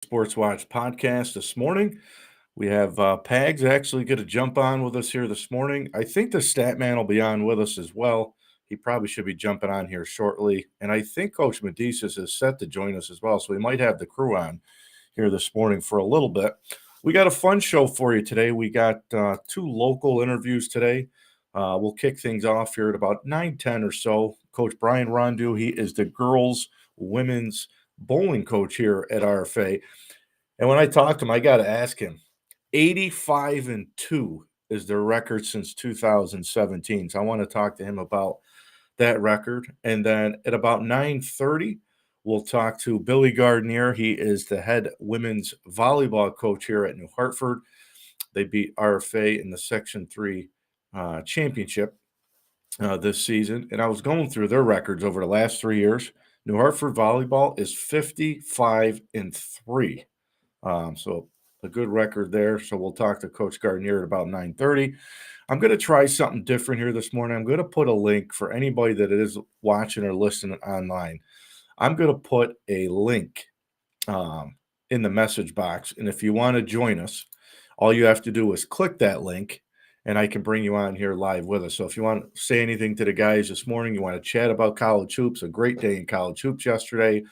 Sportswatch podcast this morning. We have Pags actually going to jump on with us here this morning. I think the stat man will be on with us as well. He probably should be jumping on here shortly. And I think Coach Medicis is set to join us as well. So we might have the crew on here this morning for a little bit. We got a fun show for you today. We got two local interviews today. We'll kick things off here at about 9:10 or so. Coach Bryan Rondeau, he is the girls' women's bowling coach here at RFA. And when I talked to him, I got to ask him, 85-2 is their record since 2017. So I want to talk to him about that record. And then at about 9:30, we'll talk to Billy Gardinier. He is the head women's volleyball coach here at New Hartford. They beat RFA in the Section 3 championship this season. And I was going through their records over the last 3 years. New Hartford volleyball is 55-3. So a good record there. So we'll talk to Coach Gardinier at about 9:30. I'm going to try something different here this morning. I'm going to put a link for anybody that is watching or listening online. I'm going to put a link in the message box. And if you want to join us, all you have to do is click that link and I can bring you on here live with us. So if you want to say anything to the guys this morning, you want to chat about college hoops, a great day in college hoops yesterday,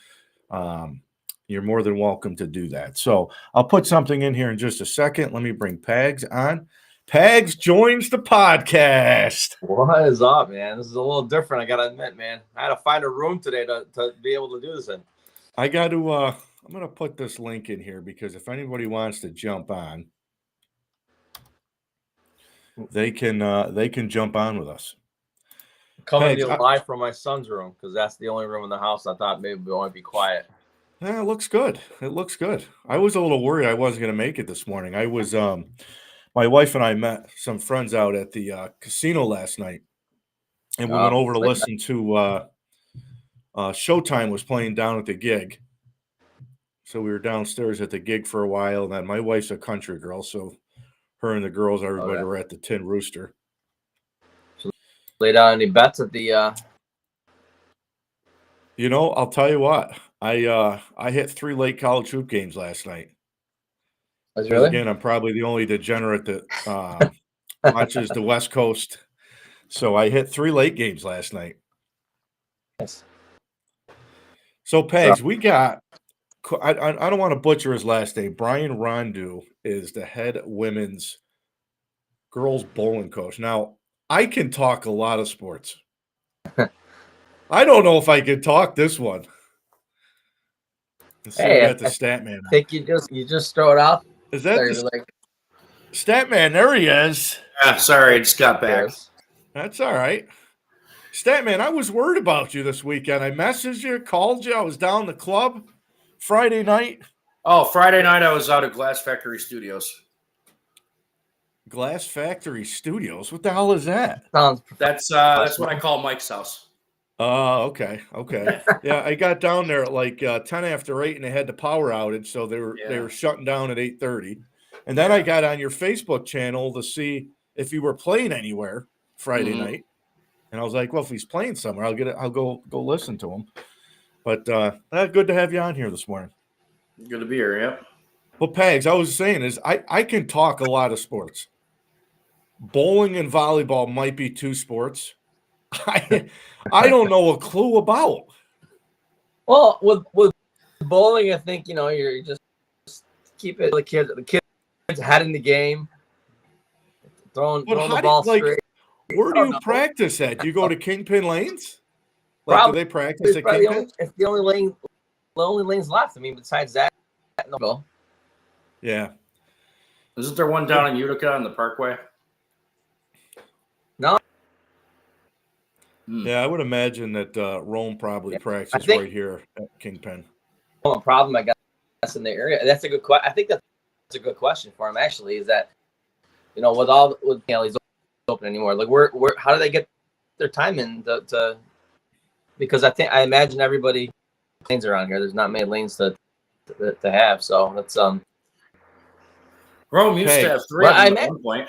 you're more than welcome to do that. So I'll put something in here in just a second. Let me bring Pags on. Pags joins the podcast. What is up, man? This is a little different, I got to admit, man. I had to find a room today to be able to do this in. I got to I'm going to put this link in here because if anybody wants to jump on, they can jump on with us. Coming to you live from my son's room because that's the only room in the house I thought maybe we want to be quiet. Yeah, it looks good. It looks good. I was a little worried I wasn't going to make it this morning. I was my wife and I met some friends out at the casino last night, and we went over to listen to Showtime was playing down at the gig. So we were downstairs at the gig for a while, and then my wife's a country girl, so her and the girls, everybody were at the Tin Rooster. So lay down any bets at the I'll tell you what. I hit 3 late college hoop games last night. Really? Again, I'm probably the only degenerate that watches the West Coast. So I hit 3 late games last night. Yes. So, Pags, we got – I don't want to butcher his last name. Bryan Rondeau is the head women's girls bowling coach. Now, I can talk a lot of sports. I don't know if I can talk this one. Hey, we got the stat man. I think you just throw it out. Is that the stat man? There he is. Yeah, sorry, I just got back. That's all right. Stat man, I was worried about you this weekend. I messaged you, called you. I was down the club Friday night. Oh, Friday night I was out at Glass Factory Studios. Glass Factory Studios? What the hell is that? That's what I call Mike's house. Oh, okay. Yeah, I got down there at like 10 after 8, and they had the power outage, so they were shutting down at 8:30. And then I got on your Facebook channel to see if you were playing anywhere Friday night, and I was like, well, if he's playing somewhere, I'll go listen to him. But good to have you on here this morning. Good to be here. Yep. Well, Pags, I was saying is I can talk a lot of sports. Bowling and volleyball might be 2 sports I don't know a clue about. Well, with bowling, I think you're just keep it the kids ahead in the game, throwing the ball straight. Where do you practice at? Do you go to Kingpin Lanes? Do they practice at Kingpin? It's the only lanes left. I mean, besides that, no. Yeah. Isn't there one down in Utica on the Parkway? No. Yeah, I would imagine that Rome probably practices right here at Kingpin. One problem I guess in the area. That's a good question. I think that's a good question for him. Actually, is that with he's open anymore? Like, where how do they get their time in to? Because I imagine everybody lanes around here. There's not many lanes to have. So that's Rome used to have 3 at one point.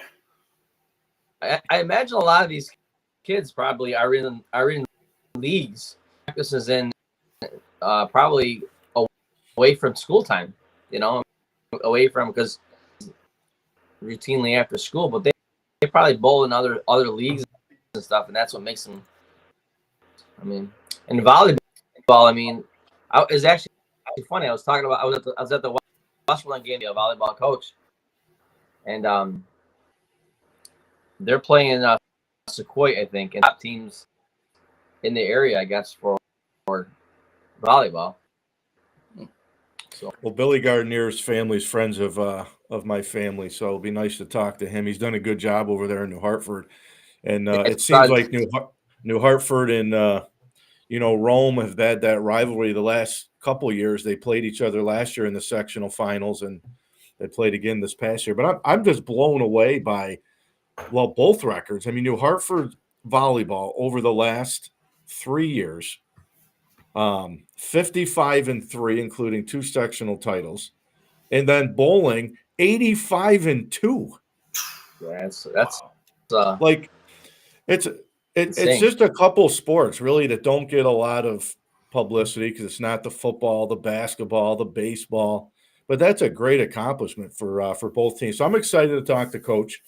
I imagine a lot of these kids probably are in leagues. Practices in probably away from school time. away from, because routinely after school, but they probably bowl in other leagues and stuff, and that's what makes them. I mean, in volleyball, it's actually funny. I was at the Westland game, the volleyball coach, and they're playing Sequoia, I think, and top teams in the area, I guess, for volleyball. So, well, Billy Gardinier's family's friends of my family, so it'll be nice to talk to him. He's done a good job over there in New Hartford, and it seems like New Hartford and Rome have had that rivalry the last couple of years. They played each other last year in the sectional finals, and they played again this past year. But I'm just blown away by both records. I mean, New Hartford volleyball over the last 3 years. 55-3, including 2 sectional titles, and then bowling 85-2. Yeah, that's like it's just a couple sports really that don't get a lot of publicity because it's not the football, the basketball, the baseball, but that's a great accomplishment for both teams. So I'm excited to talk to Coach.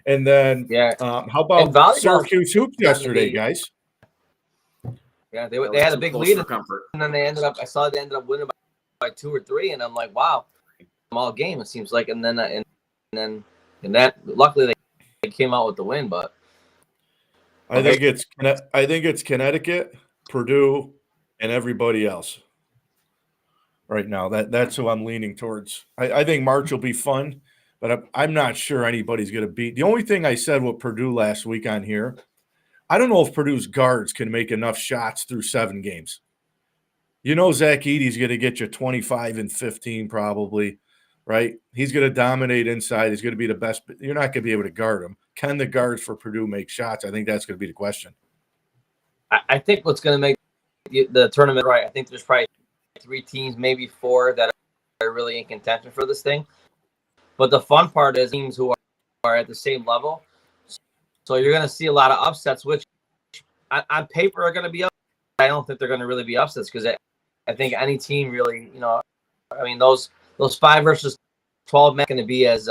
And then how about Syracuse hoops yesterday, guys? Yeah, they had a big lead, and then they ended up winning by 2 or 3, and I'm like, wow, all game it seems like, and then luckily they came out with the win, but I think it's Connecticut, Purdue, and everybody else right now. That's who I'm leaning towards. I think March will be fun, but I'm not sure anybody's going to beat. The only thing I said with Purdue last week on here, I don't know if Purdue's guards can make enough shots through 7 games. Zach Edey's going to get you 25 and 15 probably, right? He's going to dominate inside. He's going to be the best. You're not going to be able to guard him. Can the guards for Purdue make shots? I think that's going to be the question. I think what's going to make the tournament right, I think there's probably 3 teams, maybe 4, that are really in contention for this thing. But the fun part is teams who are at the same level. So you're going to see a lot of upsets, which on paper are going to be up. I don't think they're going to really be upsets because I think any team really, those 5 versus 12 men going to be as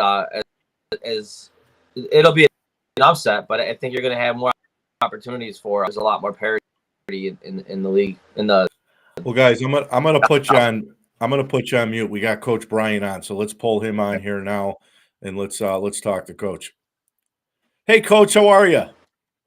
it'll be an upset, but I think you're going to have more opportunities for. There's a lot more parity in the league. Well, guys, I'm gonna put you on. I'm gonna put you on mute. We got Coach Bryan on, so let's pull him on here now, and let's talk to Coach. Hey, Coach, how are you?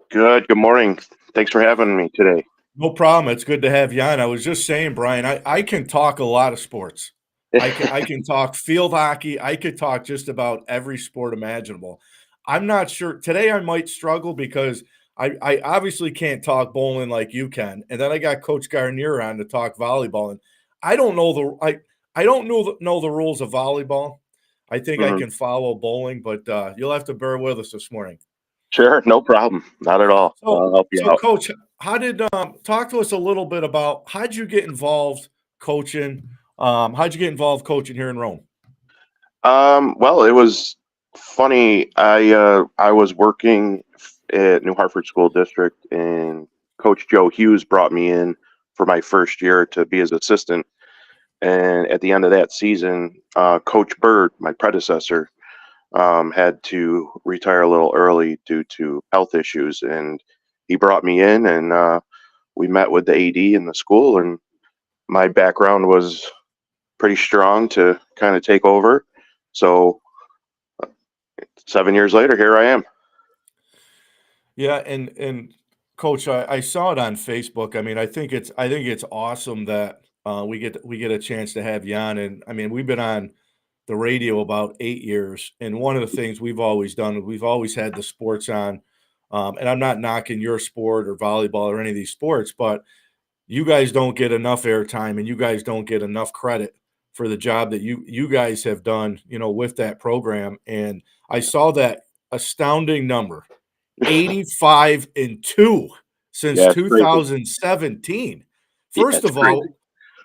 Good. Good morning. Thanks for having me today. No problem. It's good to have you on. I was just saying, Bryan, I can talk a lot of sports. I can talk field hockey. I could talk just about every sport imaginable. I'm not sure. Today I might struggle because I obviously can't talk bowling like you can. And then I got Coach Gardinier on to talk volleyball. And I don't know I don't know the rules of volleyball. I think I can follow bowling, but you'll have to bear with us this morning. Sure, no problem. Not at all. I'll help you out. Coach, how did talk to us a little bit about how'd you get involved coaching? How'd you get involved coaching here in Rome? Well, it was funny. I was working at New Hartford School District, and Coach Joe Hughes brought me in for my first year to be his assistant. And at the end of that season, Coach Bird, my predecessor, had to retire a little early due to health issues, and he brought me in, and we met with the AD in the school, and my background was pretty strong to kind of take over. So 7 years later, here I am. Yeah, and Coach, I saw it on Facebook. I mean, I think it's awesome that we get a chance to have you on. And I mean, we've been on the radio about 8 years, and one of the things we've always done, we've always had the sports on. And I'm not knocking your sport or volleyball or any of these sports, but you guys don't get enough airtime, and you guys don't get enough credit for the job that you guys have done, with that program. And I saw that astounding number, 85-2 since 2017. First of all,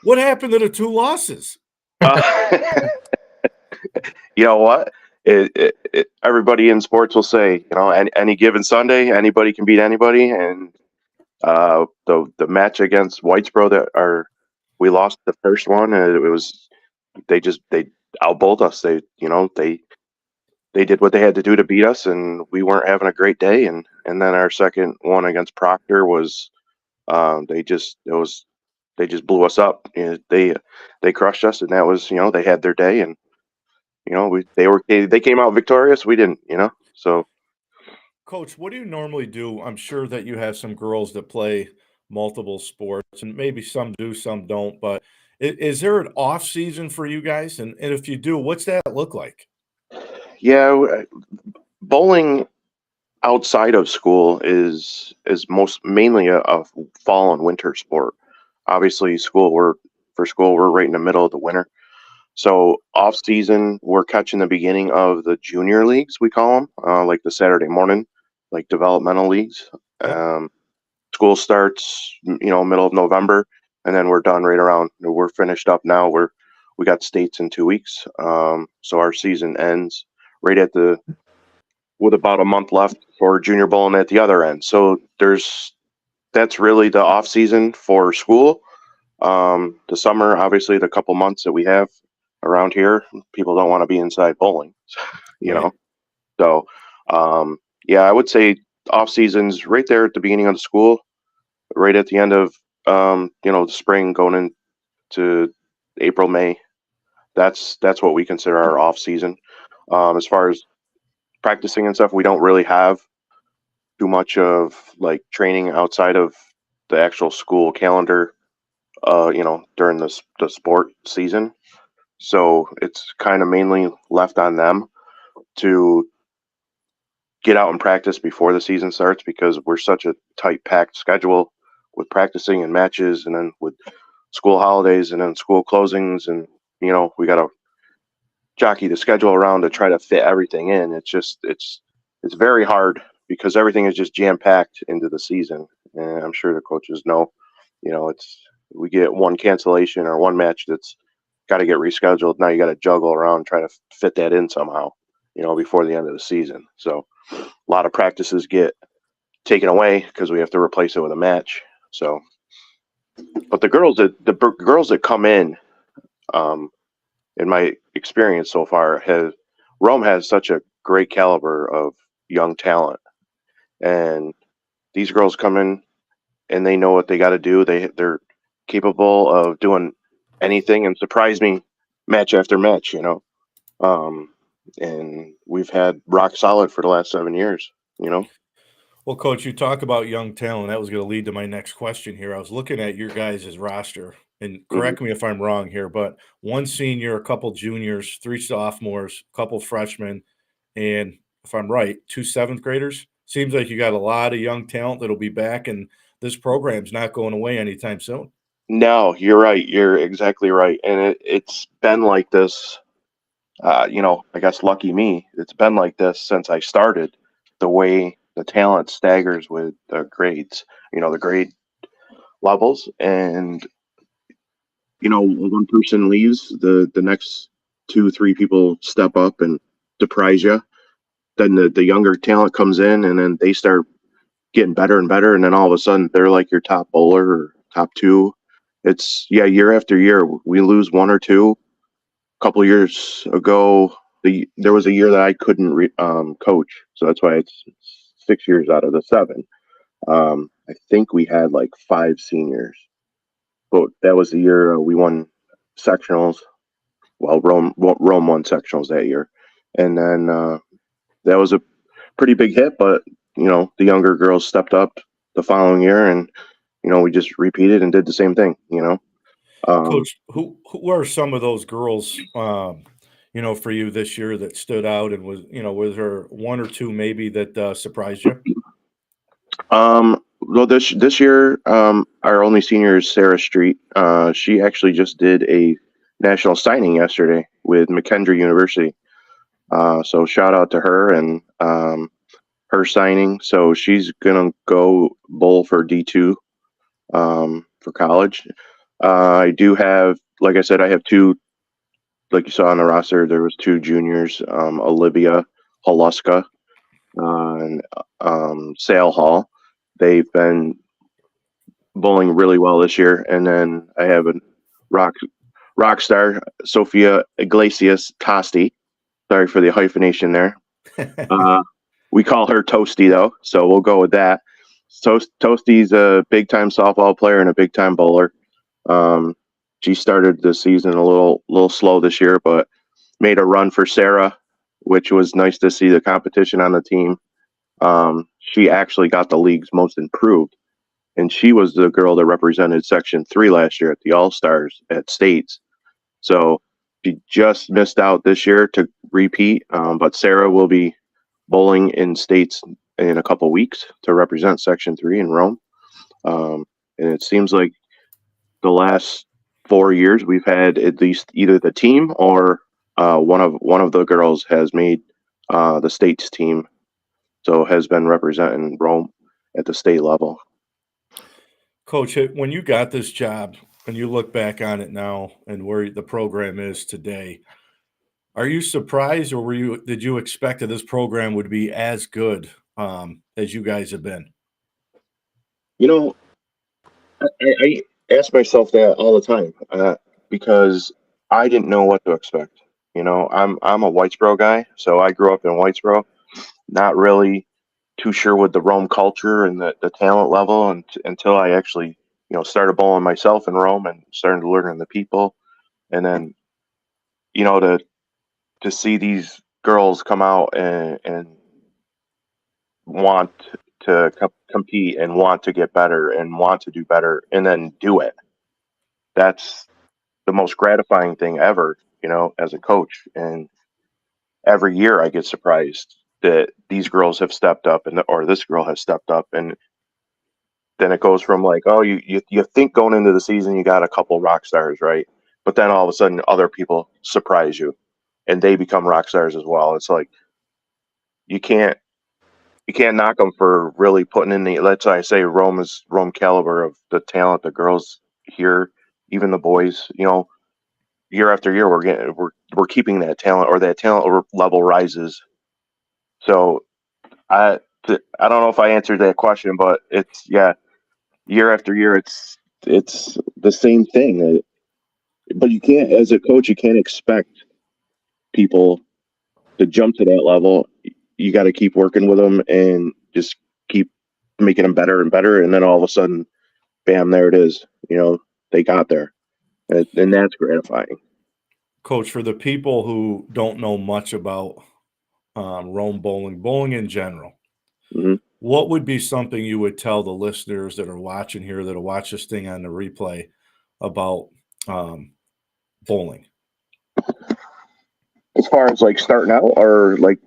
what happened to the 2 losses? You know what? Everybody in sports will say, any given Sunday, anybody can beat anybody. And the match against Whitesboro we lost the first one, and it was they outbowled us. They did what they had to do to beat us, and we weren't having a great day. And then our second one against Proctor was they just blew us up. They crushed us, and that was, they had their day, and they came out victorious. We didn't, so. Coach, what do you normally do? I'm sure that you have some girls that play multiple sports, and maybe some do, some don't. But is there an off season for you guys? And if you do, what's that look like? Yeah, bowling outside of school is most mainly a fall and winter sport. Obviously, we're right in the middle of the winter. So off season, we're catching the beginning of the junior leagues, we call them, like the Saturday morning, like developmental leagues. Yep. School starts, middle of November, and then we're done right around. We're finished up now. We got states in 2 weeks, so our season ends right with about a month left for junior bowling at the other end. So that's really the off season for school. The summer, obviously, the couple months that we have around here, people don't want to be inside bowling, Right. So, yeah, I would say off seasons right there at the beginning of the school, right at the end of the spring, going into April, May. That's what we consider our off season. As far as practicing and stuff, we don't really have too much of like training outside of the actual school calendar. During the sport season. So it's kind of mainly left on them to get out and practice before the season starts, because we're such a tight packed schedule with practicing and matches, and then with school holidays and then school closings, and we got to jockey the schedule around to try to fit everything in. It's very hard because everything is just jam packed into the season, and I'm sure the coaches know. We get one cancellation or one match that's got to get rescheduled. Now you got to juggle around, try to fit that in somehow, before the end of the season. So a lot of practices get taken away because we have to replace it with a match. So, but the girls that come in my experience so far, Rome has such a great caliber of young talent, and these girls come in and they know what they got to do. They're capable of doing anything and surprise me match after match, and we've had rock solid for the last 7 years, Well, Coach, you talk about young talent. That was going to lead to my next question here. I was looking at your guys' roster, and correct me if I'm wrong here, but one senior, a couple juniors, 3 sophomores, a couple freshmen, and if I'm right, 2 seventh graders. Seems like you got a lot of young talent that'll be back, and this program's not going away anytime soon. No, you're right. You're exactly right. And it's been like this, I guess lucky me, it's been like this since I started, the way the talent staggers with the grades, the grade levels. And, one person leaves, the next 2, 3 people step up and surprise you. Then the younger talent comes in, and then they start getting better and better. And then all of a sudden they're like your top bowler or top 2. It's year after year we lose 1 or 2. A couple years ago, there was a year that I couldn't coach, so that's why it's 6 years out of the 7. I think we had like 5 seniors, but that was the year we won sectionals. Well, Rome won sectionals that year, and then that was a pretty big hit. But the younger girls stepped up the following year, and we just repeated and did the same thing. Coach, who are some of those girls, for you this year that stood out, and was there 1 or 2 maybe that surprised you? Well, this year, our only senior is Sarah Street. She actually just did a national signing yesterday with McKendree University. So shout out to her and her signing. So she's gonna go bowl for D2 for college. I do have, like I said, I have 2. Like you saw on the roster, there was 2 juniors, Olivia Holuska and Sale Hall. They've been bowling really well this year. And then I have a rock rock star, Sofia Iglesias Tosti. Sorry for the hyphenation there. We call her Toasty, though, so we'll go with that. Toasty's a big-time softball player and a big-time bowler. She started the season a little slow this year, but made a run for Sarah, which was nice to see the competition on the team. She actually got the league's most improved, and she was the girl that represented Section 3 last year at the All-Stars at States. So she just missed out this year to repeat, but Sarah will be bowling in States in a couple weeks to represent Section 3 in Rome. And it seems like the last 4 years we've had at least either the team or one of the girls has made the States team, so has been representing Rome at the state level. Coach, when you got this job and you look back on it now and where the program is today, are you surprised, or did you expect that this program would be as good as you guys have been? You know, I ask myself that all the time because I didn't know what to expect. You know, I'm a Whitesboro guy, so I grew up in Whitesboro, not really too sure with the Rome culture and the talent level until I actually, started bowling myself in Rome and started learning the people. And then, to see these girls come out and want to compete and want to get better and want to do better and then do it. That's the most gratifying thing ever, as a coach. And every year I get surprised that these girls have stepped up or this girl has stepped up. And then it goes from like, oh, you think going into the season you got a couple rock stars, right? But then all of a sudden other people surprise you and they become rock stars as well. It's like you can't knock them for really putting in let's say Rome caliber of the talent, the girls here, even the boys, year after year we're keeping that talent, or that talent level rises. So I don't know if I answered that question, but it's year after year it's the same thing. But you can't, as a coach, you can't expect people to jump to that level. You got to keep working with them and just keep making them better and better. And then all of a sudden, bam, there it is. They got there. And that's gratifying. Coach, for the people who don't know much about Rome bowling in general, Mm-hmm. What would be something you would tell the listeners that are watching here, that'll watch this thing on the replay, about bowling? As far as like starting out, or like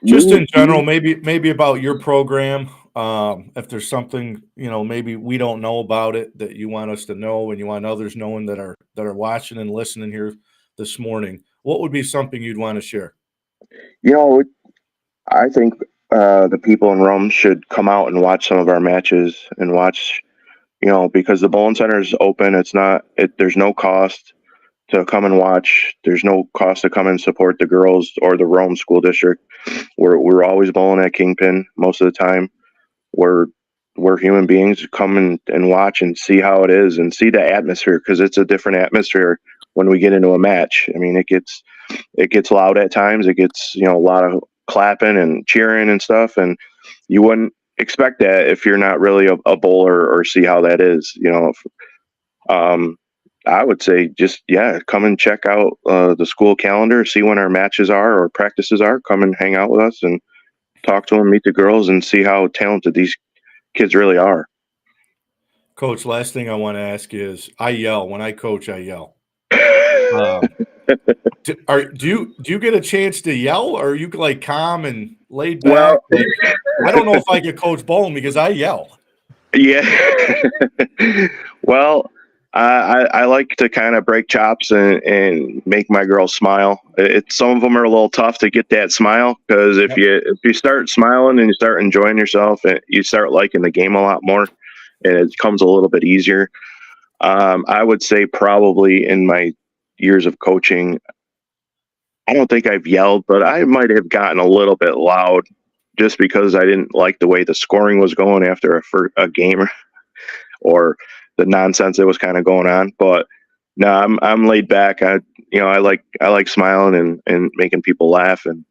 just in general, maybe about your program. If there's something maybe we don't know about it that you want us to know, and you want others knowing that are watching and listening here this morning, what would be something you'd want to share? I think the people in Rome should come out and watch some of our matches and watch, because the bowling center is open. There's no cost to come and watch. There's no cost to come and support the girls or the Rome school district. We're always bowling at Kingpin most of the time. We're human beings. Come and watch and see how it is and see the atmosphere, because it's a different atmosphere when we get into a match. I mean, it gets loud at times. It gets, a lot of clapping and cheering and stuff, and you wouldn't expect that if you're not really a bowler or see how that is. I would say just come and check out the school calendar, see when our matches are or practices are. Come and hang out with us and talk to them, meet the girls, and see how talented these kids really are. Coach, last thing I want to ask is, I yell when I coach. I yell. Do you get a chance to yell, or are you like calm and laid back? Well, I don't know if I could coach bowling because I yell. Yeah. Well, I like to kind of break chops and make my girls smile. Some of them are a little tough to get that smile, because if you start smiling and you start enjoying yourself, and you start liking the game a lot more, and it comes a little bit easier. I would say probably in my years of coaching, I don't think I've yelled, but I might have gotten a little bit loud just because I didn't like the way the scoring was going after a game, or the nonsense that was kind of going on. But No, I'm laid back. I like smiling and making people laugh, and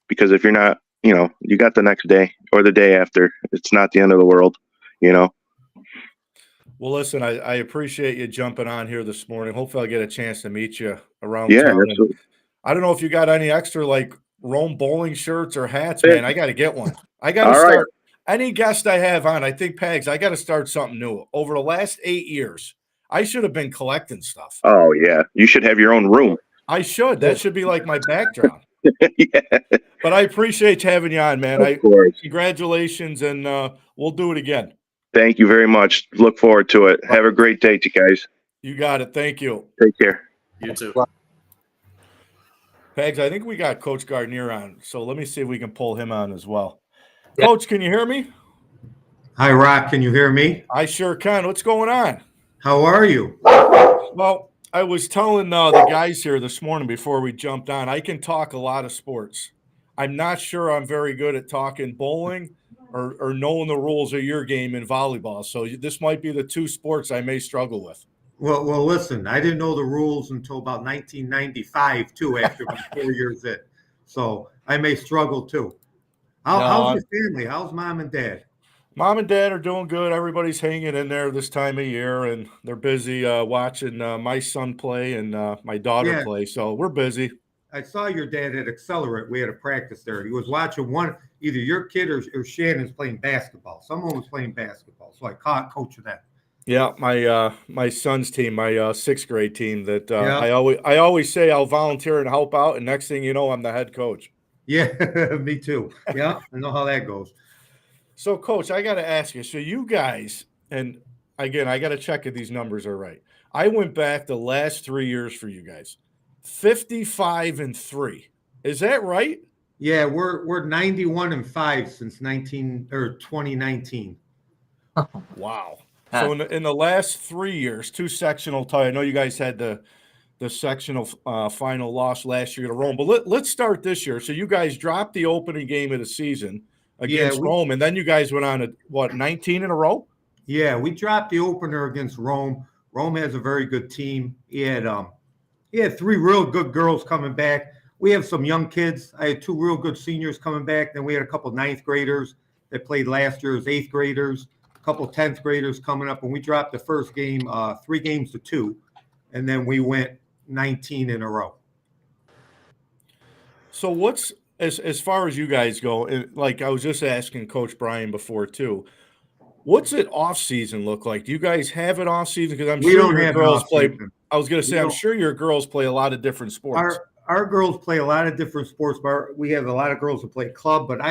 because if you're not, you got the next day or the day after. It's not the end of the world, you know. Well, listen, I appreciate you jumping on here this morning. Hopefully, I'll get a chance to meet you around Yeah, town. And absolutely. I don't know if you got any extra like Rome bowling shirts or hats, man. I got to get one. I got to All right. start. Any guest I have on, I think Pags, I got to start something new. Over the last 8 years, I should have been collecting stuff. Oh yeah, you should have your own room. I should. That should be like my background. Yeah, But I appreciate having you on, man. of course. Congratulations, and we'll do it again. Thank you very much. Look forward to it. Have a great day, you guys. You got it. Thank you. Take care. You too. Pags, I think we got Coach Gardinier on, so let me see if we can pull him on as well. Yeah. Coach, can you hear me? Hi, Rock. Can you hear me? I sure can. What's going on? How are you? Well, I was telling the guys here this morning before we jumped on, I can talk a lot of sports. I'm not sure I'm very good at talking bowling or knowing the rules of your game in volleyball. So this might be the two sports I may struggle with. Well, listen, I didn't know the rules until about 1995, too, after my 4 years in. So I may struggle, too. How's your family? How's mom and dad? Mom and dad are doing good. Everybody's hanging in there this time of year, and they're busy watching my son play and my daughter play. So we're busy. I saw your dad at Accelerate. We had a practice there. He was watching either your kid or Shannon's playing basketball. Someone was playing basketball, so I caught coach of that. Yeah, my son's team, my sixth grade team. That Yeah. I always say I'll volunteer and help out, and next thing you know, I'm the head coach. Yeah, me too. Yeah, I know how that goes. So, Coach, I got to ask you. So, you guys, and again, I got to check if these numbers are right. I went back the last 3 years for you guys, 55-3. Is that right? Yeah, we're 91-5 since 2019. Wow. So in the last 3 years, two sectional titles. I know you guys had the sectional final loss last year to Rome, but let's start this year. So you guys dropped the opening game of the season against Rome, and then you guys went on 19 in a row? Yeah, we dropped the opener against Rome. Rome has a very good team. He had three real good girls coming back. We have some young kids. I had two real good seniors coming back. Then we had a couple ninth graders that played last year as 8th graders, a couple 10th graders coming up. And we dropped the first game 3-2, and then we went 19 in a row. So what's as far as you guys go, like I was just asking Coach Bryan before too, what's it off season look like? Do you guys have it off season? Because I'm sure your girls play. I was going to say, I'm sure your girls play a lot of different sports. Our girls play a lot of different sports, but we have a lot of girls who play club, but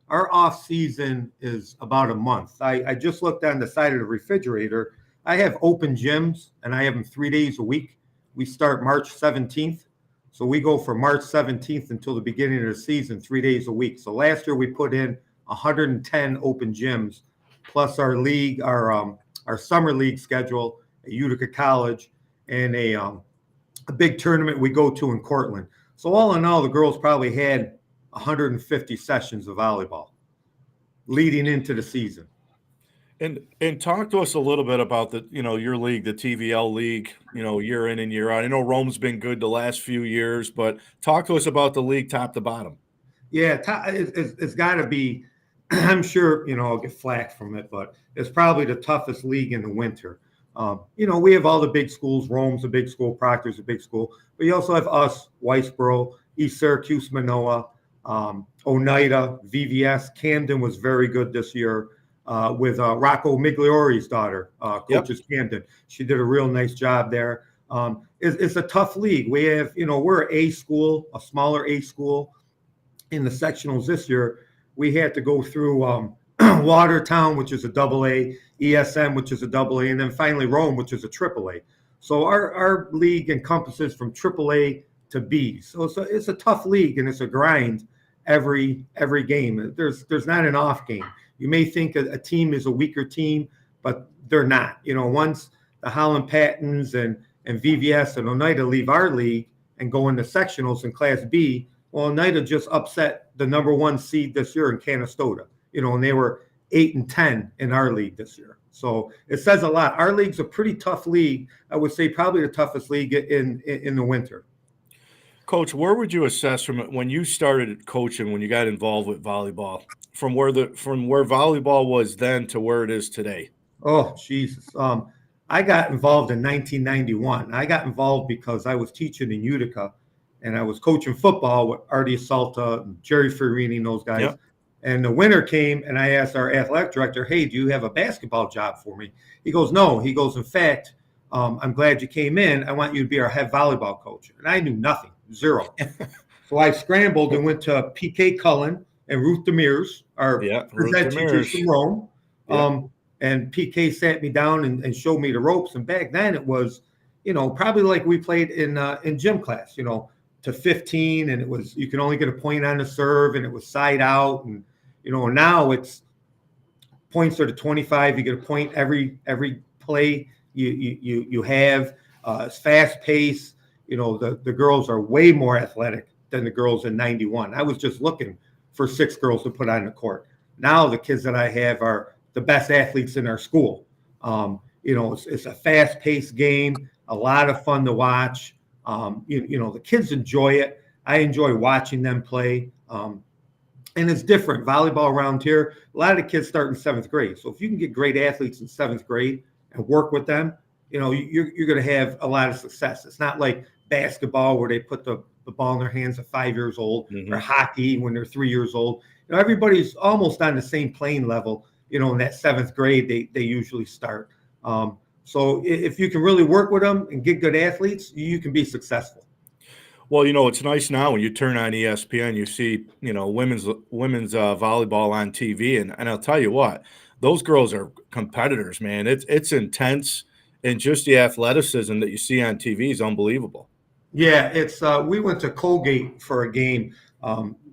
our off season is about a month. I just looked on the side of the refrigerator. I have open gyms and I have them 3 days a week. We start March 17th. So we go from March 17th until the beginning of the season, 3 days a week. So last year we put in 110 open gyms, plus our league, our summer league schedule at Utica College, and a big tournament we go to in Cortland. So all in all, the girls probably had 150 sessions of volleyball leading into the season. And talk to us a little bit about your league, the TVL League, year in and year out. I know Rome's been good the last few years, but talk to us about the league top to bottom. Yeah, it's got to be, I'm sure, I'll get flack from it, but it's probably the toughest league in the winter. We have all the big schools. Rome's a big school, Proctor's a big school, but you also have us, Whitesboro, East Syracuse, Manoa, Oneida, VVS. Camden was very good this year. With Rocco Migliori's daughter, coaches Camden. She did a real nice job there. It's a tough league. We have, we're a school, a smaller A school. In the sectionals this year, we had to go through Watertown, which is a AA, ESM, which is a AA, and then finally Rome, which is a AAA. So our league encompasses from AAA to B. So it's a tough league, and it's a grind every game. There's not an off game. You may think a team is a weaker team, but they're not. Once the Holland Pattons and VVS and Oneida leave our league and go into sectionals in Class B, well, Oneida just upset the number 1 seed this year in Canastota. And they were 8-10 in our league this year. So it says a lot. Our league's a pretty tough league. I would say probably the toughest league in the winter. Coach, where would you assess from when you started coaching, when you got involved with volleyball, from where volleyball was then to where it is today? Oh, Jesus. I got involved in 1991. I got involved because I was teaching in Utica, and I was coaching football with Artie Salta, Jerry Ferrini, and those guys. Yep. And the winter came, and I asked our athletic director, "Hey, do you have a basketball job for me?" He goes, "No." He goes, "In fact, I'm glad you came in. I want you to be our head volleyball coach." And I knew nothing, zero. So I scrambled and went to PK Cullen and Ruth Demers, our present teachers from Rome. And PK sat me down and showed me the ropes. And back then it was, probably like we played in gym class, to 15, and it was, you can only get a point on the serve, and it was side out. And, now it's points are to 25. You get a point every play you have. It's fast pace. The girls are way more athletic than the girls in 91. I was just looking for 6 girls to put on the court. Now the kids that I have are the best athletes in our school. It's a fast-paced game, a lot of fun to watch. The kids enjoy it. I enjoy watching them play. And it's different. Volleyball around here, a lot of the kids start in 7th grade. So if you can get great athletes in 7th grade and work with them, you're going to have a lot of success. It's not like basketball where they put the ball in their hands at 5 years old, or hockey when they're 3 years old. Everybody's almost on the same playing level. In that 7th grade, they usually start. So if you can really work with them and get good athletes, you can be successful. Well, it's nice now when you turn on ESPN, you see, women's volleyball on TV. And I'll tell you what, those girls are competitors, man. It's intense. And just the athleticism that you see on TV is unbelievable. Yeah, it's we went to Colgate for a game.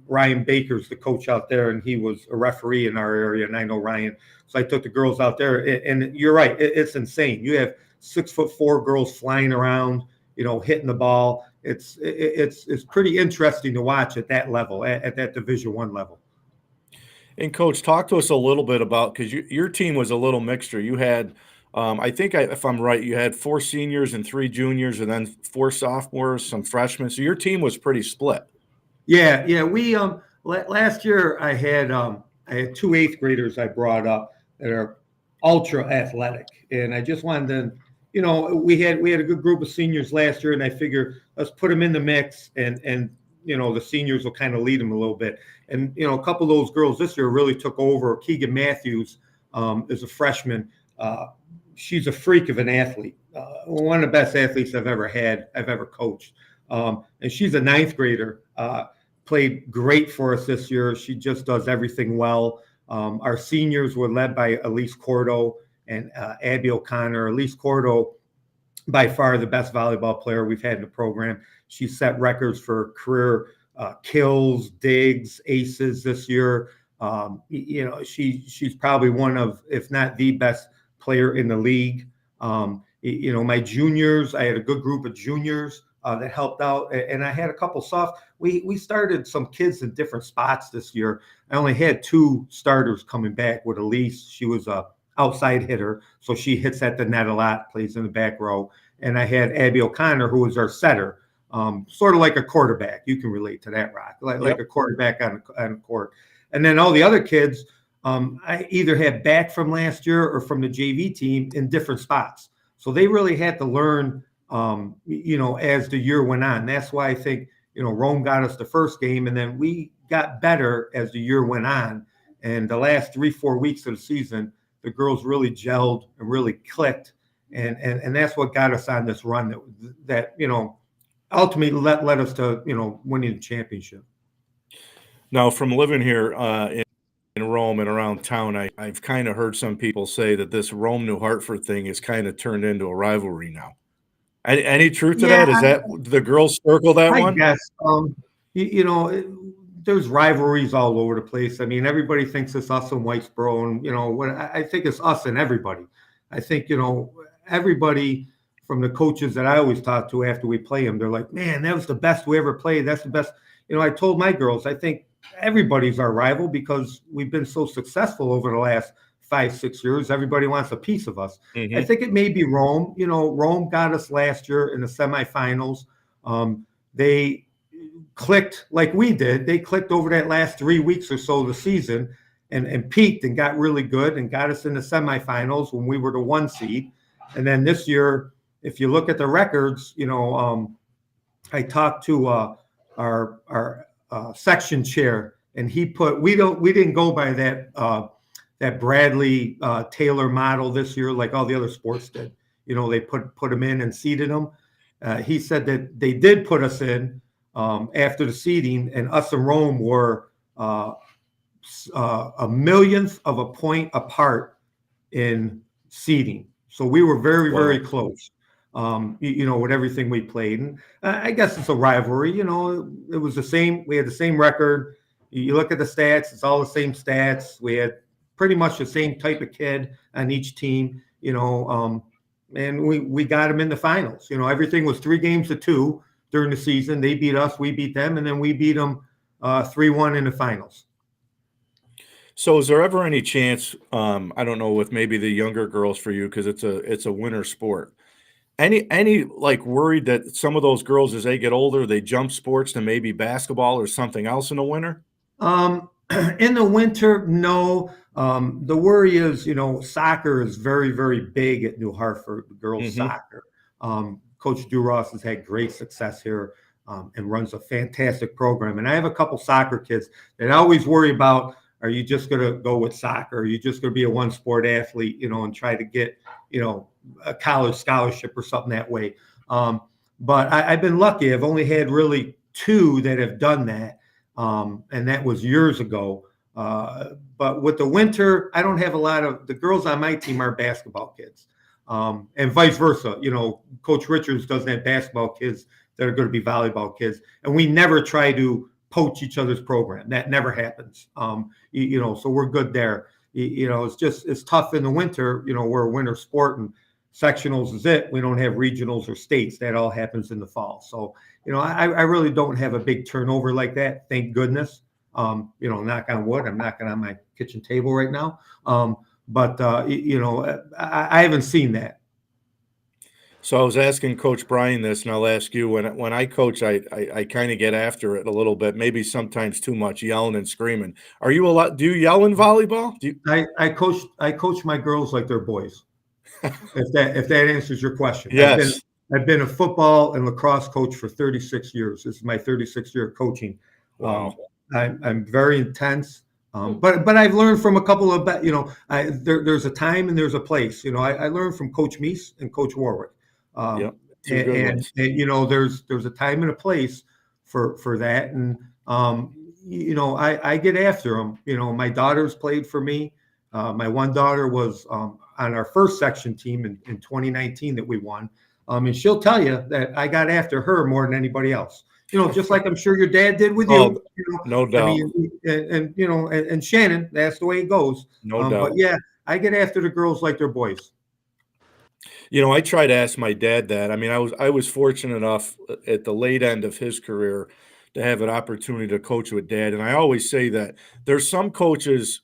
Ryan Baker's the coach out there, and he was a referee in our area, and I know Ryan. So I took the girls out there, and you're right, it's insane. You have 6'4" girls flying around, hitting the ball. It's pretty interesting to watch at that level, at that Division I level. And Coach, talk to us a little bit about, because your team was a little mixture. You had, I think, if I'm right, you had 4 seniors and 3 juniors, and then 4 sophomores, some freshmen. So your team was pretty split. Yeah. We last year I had 2 8th graders I brought up that are ultra athletic, and I just wanted to, we had a good group of seniors last year, and I figured let's put them in the mix, and the seniors will kind of lead them a little bit. And a couple of those girls this year really took over. Keegan Matthews is a freshman. She's a freak of an athlete, one of the best athletes I've ever coached. And she's a 9th grader. Played great for us this year. She just does everything well. Our seniors were led by Elise Cordo and Abby O'Connor. Elise Cordo, by far the best volleyball player we've had in the program. She set records for career kills, digs, aces this year. She's probably one of, if not the best player in the league. My juniors, I had a good group of juniors that helped out, and I had a couple we started some kids in different spots this year. I only had 2 starters coming back with Elise. She was a outside hitter, so she hits at the net a lot, plays in the back row. And I had Abby O'Connor, who was our setter, sort of like a quarterback. You can relate to that, Rock, like a quarterback on the court. And then all the other kids, I either had back from last year or from the JV team in different spots. So they really had to learn, as the year went on. That's why I think, Rome got us the first game, and then we got better as the year went on. And the last 3-4 weeks of the season, the girls really gelled and really clicked. And that's what got us on this run that ultimately led us to, winning the championship. Now, from living here in Rome and around town, I've kind of heard some people say that this Rome-New Hartford thing is kind of turned into a rivalry now. Any truth to that? Is that the girls circle that one? I guess. There's rivalries all over the place. I mean, everybody thinks it's us and Whitesboro, and I think it's us and everybody. I think everybody from the coaches that I always talk to after we play them, they're like, "Man, that was the best we ever played. That's the best." I told my girls, I think everybody's our rival because we've been so successful over the last 5-6 years. Everybody wants a piece of us. Mm-hmm. I think it may be Rome. Rome got us last year in the semifinals. They clicked like we did. They clicked over that last 3 weeks or so of the season and peaked and got really good and got us in the semifinals when we were the 1 seed. And then this year, if you look at the records, I talked to our section chair, and he put we didn't go by that Bradley Taylor model this year like all the other sports did. They put them in and seeded them. He said that they did put us in after the seeding, and us and Rome were a millionth of a point apart in seeding. So we were very, very close. With everything we played. And I guess it's a rivalry. It was the same. We had the same record. You look at the stats, it's all the same stats. We had pretty much the same type of kid on each team, and we got them in the finals. Everything was 3-2 during the season. They beat us, we beat them, and then we beat them 3-1 in the finals. So is there ever any chance, I don't know, with maybe the younger girls for you, because it's a winter sport, any like worried that some of those girls, as they get older, they jump sports to maybe basketball or something else in the winter? In the winter, no. The worry is, soccer is very, very big at New Hartford, girls soccer. Coach Duras has had great success here and runs a fantastic program. And I have a couple soccer kids that I always worry about, are you just going to go with soccer? Are you just going to be a one-sport athlete, and try to get, a college scholarship or something that way? But I've been lucky. I've only had really 2 that have done that. And that was years ago. But with the winter, I don't have a lot of the girls on my team are basketball kids, and vice versa. Coach Richards doesn't have basketball kids that are going to be volleyball kids, and we never try to poach each other's program. That never happens. So we're good there. It's tough in the winter. We're a winter sport, and sectionals is it. We don't have regionals or states. That all happens in the fall. So I really don't have a big turnover like that. Thank goodness. Knock on wood. I'm knocking on my kitchen table right now. But I haven't seen that. So I was asking Coach Bryan this, and I'll ask you, when I coach, I kind of get after it a little bit, maybe sometimes too much, yelling and screaming. Are you do you yell in volleyball? I coach my girls like they're boys. if that answers your question. Yes. I've been a football and lacrosse coach for 36 years. This is my 36th year of coaching. Wow. I'm very intense. But I've learned from a couple of, there's a time and there's a place. I learned from Coach Meese and Coach Warwick. Yep. And there's a time and a place for that. And, I get after them. My daughters played for me. My one daughter was on our first section team in 2019 that we won. And she'll tell you that I got after her more than anybody else. Just like I'm sure your dad did with you. No doubt. I mean, and Shannon, that's the way it goes. No doubt. But yeah, I get after the girls like they're boys. I try to ask my dad that. I mean, I was fortunate enough at the late end of his career to have an opportunity to coach with Dad. And I always say that there's some coaches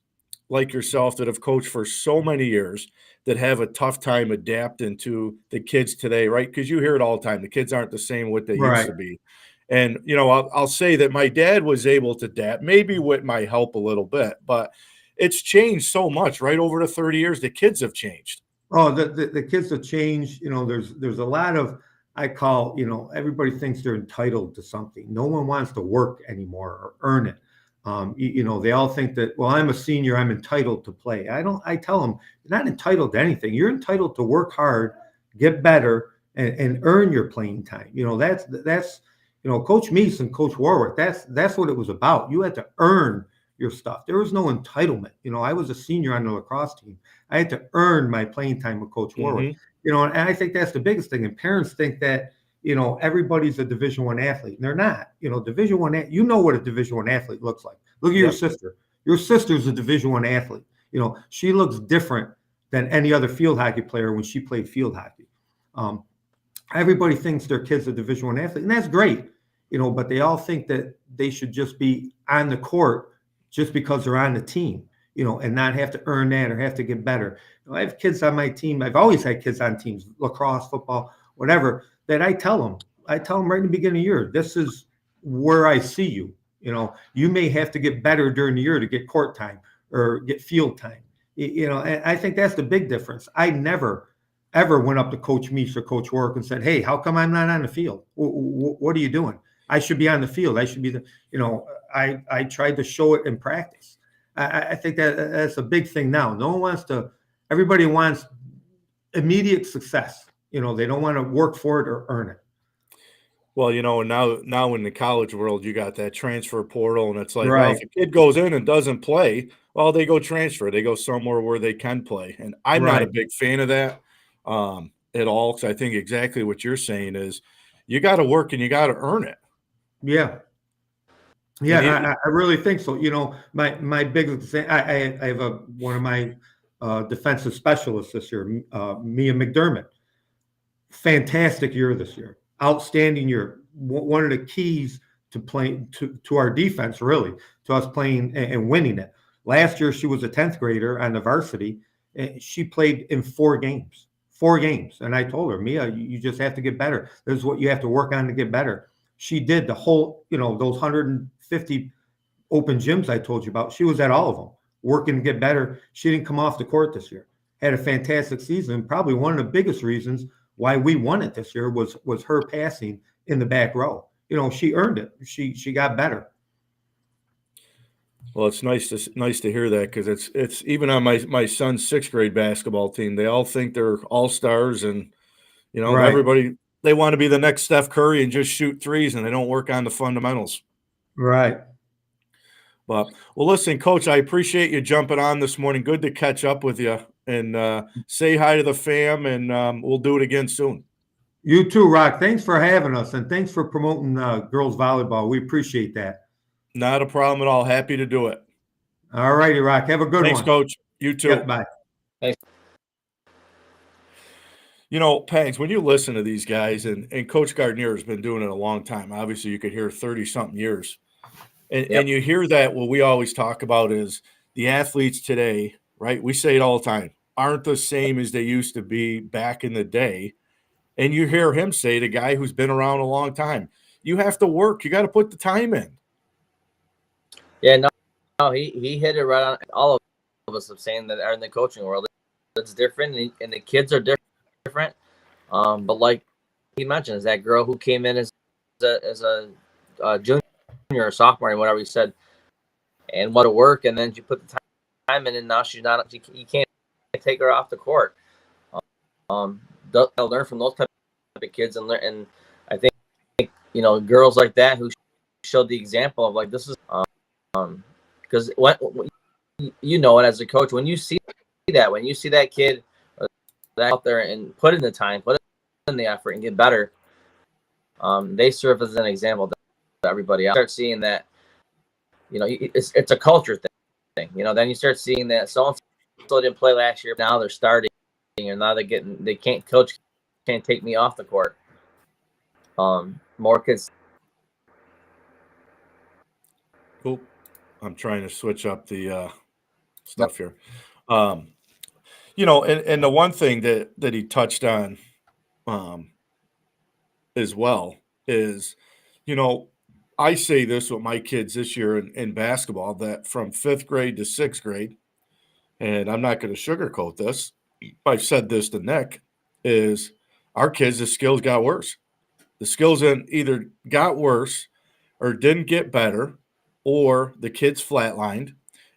like yourself that have coached for so many years that have a tough time adapting to the kids today, right? Because you hear it all the time. The kids aren't the same what they used to be. And, I'll say that my dad was able to adapt, maybe with my help a little bit, but it's changed so much, right? Over the 30 years, the kids have changed. Oh, the kids have changed. There's a lot of, I call, everybody thinks they're entitled to something. No one wants to work anymore or earn it. They all think that, well, I'm a senior, I'm entitled to play. I tell them, you're not entitled to anything. You're entitled to work hard, get better, and earn your playing time. That's Coach Meese and Coach Warwick, that's what it was about. You had to earn your stuff. There was no entitlement. I was a senior on the lacrosse team. I had to earn my playing time with Coach Warwick. And I think that's the biggest thing. And parents think that, everybody's a Division I athlete. And they're not. Division I, what a Division I athlete looks like. Look at your sister. Your sister's a Division I athlete. She looks different than any other field hockey player when she played field hockey. Everybody thinks their kid's a Division I athlete, and that's great. But they all think that they should just be on the court just because they're on the team. and not have to earn that or have to get better. I have kids on my team. I've always had kids on teams, lacrosse, football, whatever, that I tell them right in the beginning of the year, this is where I see you. You may have to get better during the year to get court time or get field time. And I think that's the big difference. I never, ever went up to Coach Meese or Coach Warwick and said, hey, how come I'm not on the field? What are you doing? I should be on the field. I should be I tried to show it in practice. I think that's a big thing now. No one wants to, everybody wants immediate success. They don't want to work for it or earn it. Well, now in the college world, you got that transfer portal, and it's like, Right. well, if a kid goes in and doesn't play, well, they go transfer. They go somewhere where they can play. And I'm not a big fan of that at all, because I think exactly what you're saying is you got to work and you got to earn it. Yeah. Yeah, I really think so. My biggest thing, I have one of my defensive specialists this year, Mia McDermott. Fantastic year this year. Outstanding year. One of the keys to playing to our defense, really, to us playing and winning it. Last year, she was a 10th grader on the varsity. And she played in 4 games. 4 games. And I told her, Mia, you just have to get better. This is what you have to work on to get better. She did the whole, those 150 open gyms I told you about. She was at all of them, working to get better. She didn't come off the court this year. Had a fantastic season. Probably one of the biggest reasons why we won it this year was her passing in the back row. She earned it. She got better. Well, it's nice to hear that, because it's even on my son's 6th grade basketball team. They all think they're all-stars, and everybody, they want to be the next Steph Curry and just shoot threes, and they don't work on the fundamentals. Right. But, well, listen, Coach, I appreciate you jumping on this morning. Good to catch up with you, and say hi to the fam, and we'll do it again soon. You too, Rock. Thanks for having us, and thanks for promoting girls volleyball. We appreciate that. Not a problem at all. Happy to do it. All righty, Rock. Have a good one. Thanks, Coach. You too. Yep, bye. Thanks. Pags, when you listen to these guys, and Coach Gardinier has been doing it a long time. Obviously, you could hear 30-something years. And you hear that what we always talk about is the athletes today, right? We say it all the time, aren't the same as they used to be back in the day. And you hear him say, the guy who's been around a long time, you have to work. You got to put the time in. Yeah, no, he hit it right on. All of us have saying that are in the coaching world, it's different, and the kids are different. But like he mentioned, is that girl who came in as a junior or sophomore and whatever he said, and what a work, and then you put the time in, and now she's not. You can't take her off the court. They'll learn from those type of kids, and I think girls like that who showed the example of like this is. Because when it as a coach, when you see that kid out there and put in the time, put in the effort, and get better, they serve as an example to everybody else. Start seeing that, it's a culture thing. Then you start seeing that so didn't play last year, now they're starting, and now coach can't take me off the court. More kids. Cool. I'm trying to switch up the stuff here. And the one thing that he touched on as well is, I say this with my kids this year in basketball, that from 5th grade to 6th grade, and I'm not going to sugarcoat this, I've said this to Nick, is our kids, the skills got worse. The skills either got worse or didn't get better, or the kids flatlined,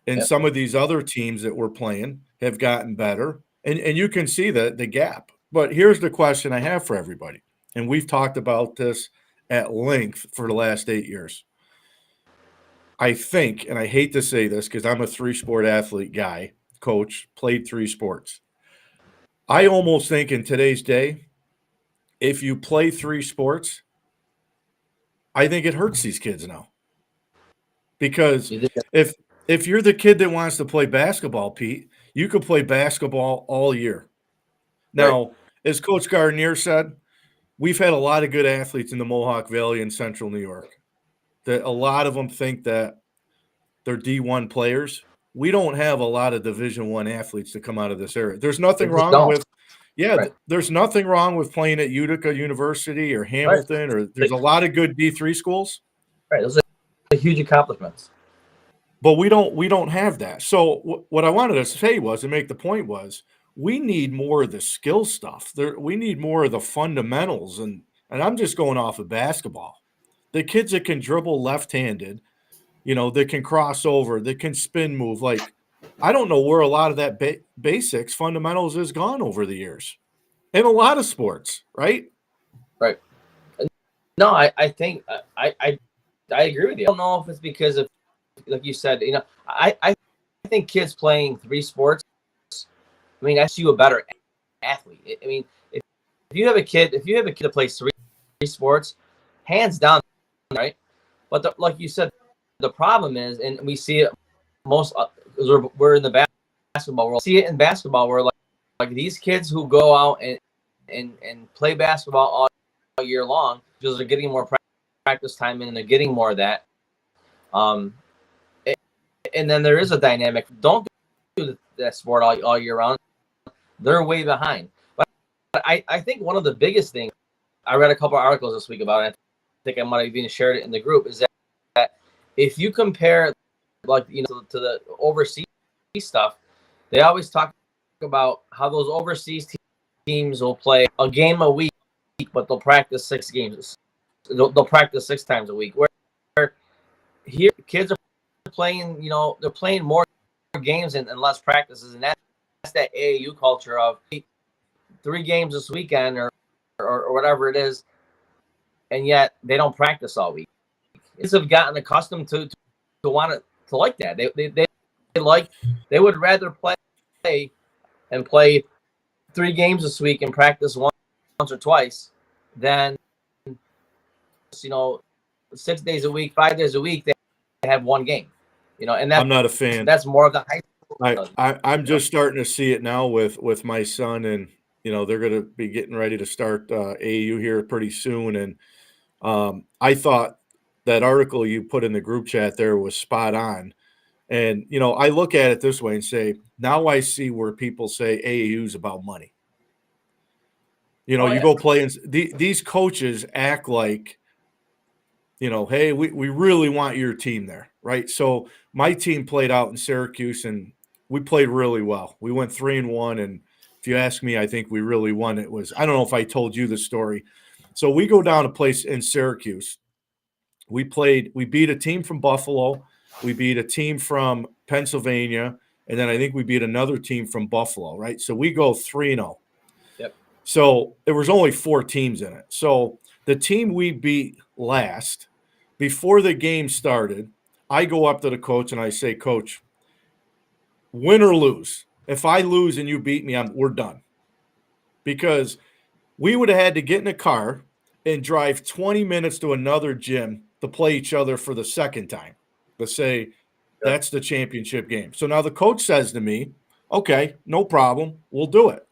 and some of these other teams that we're playing have gotten better, and you can see the gap. But here's the question I have for everybody, and we've talked about this at length for the last 8 years. I think, and I hate to say this because I'm a 3-sport athlete guy, coach, played 3 sports. I almost think in today's day, if you play 3 sports, I think it hurts these kids now. Because if you're the kid that wants to play basketball, Pete, you could play basketball all year. Now, as Coach Gardinier said, we've had a lot of good athletes in the Mohawk Valley and Central New York. That a lot of them think that they're D1 players, we don't have a lot of Division I athletes to come out of this area. There's nothing They just wrong don't. with, Right. there's nothing wrong with playing at Utica University or Hamilton, or there's a lot of good D3 schools. Right. Those are huge accomplishments. But we don't have that. So what I wanted to say was, and make the point was, we need more of the skill stuff. We need more of the fundamentals, and I'm just going off of basketball. The kids that can dribble left-handed, that can cross over, that can spin move. Like, I don't know where a lot of that basics fundamentals has gone over the years in a lot of sports, right? Right. No, I think I agree with you. I don't know if it's because of, like you said, I think kids playing 3 sports, I mean, that's you a better athlete. I mean, if you have a kid that plays 3 sports, hands down, right? But like you said, the problem is, and we see it most, we're in the basketball world. See it in basketball where like these kids who go out and play basketball all year long, because they're getting more practice time in, and they're getting more of that. And then there is a dynamic. Don't do that sport all year round. They're way behind. But I think one of the biggest things, I read a couple of articles this week about it. I think I might have even shared it in the group, is that if you compare, to the overseas stuff, they always talk about how those overseas teams will play a game a week, but they'll practice 6 games. They'll practice 6 times a week. Where here, kids are playing, they're playing more games and less practices, and that's that AAU culture of 3 games this weekend or whatever it is, and yet they don't practice all week. Kids have gotten accustomed to want to like that. They would rather play 3 games this week and practice once or twice than 6 days a week, 5 days a week they have 1 game. And I'm not a fan. That's more of the high school. I'm just starting to see it now with my son, and they're going to be getting ready to start AAU here pretty soon. And I thought that article you put in the group chat there was spot on. And I look at it this way and say, now I see where people say AAU is about money. You go play, and these coaches act like, hey, we really want your team there, right? So my team played out in Syracuse, and we played really well. We went 3-1, and if you ask me, I think we really won. It was, I don't know if I told you the story. So we go down to place in Syracuse. We beat a team from Buffalo. We beat a team from Pennsylvania, and then I think we beat another team from Buffalo, right? So we go 3-0. Yep. So there was only 4 teams in it. So the team we beat last, before the game started, I go up to the coach and I say, Coach, win or lose, if I lose and you beat me, we're done. Because we would have had to get in a car and drive 20 minutes to another gym to play each other for the second time, to say that's the championship game. So now the coach says to me, okay, no problem, we'll do it.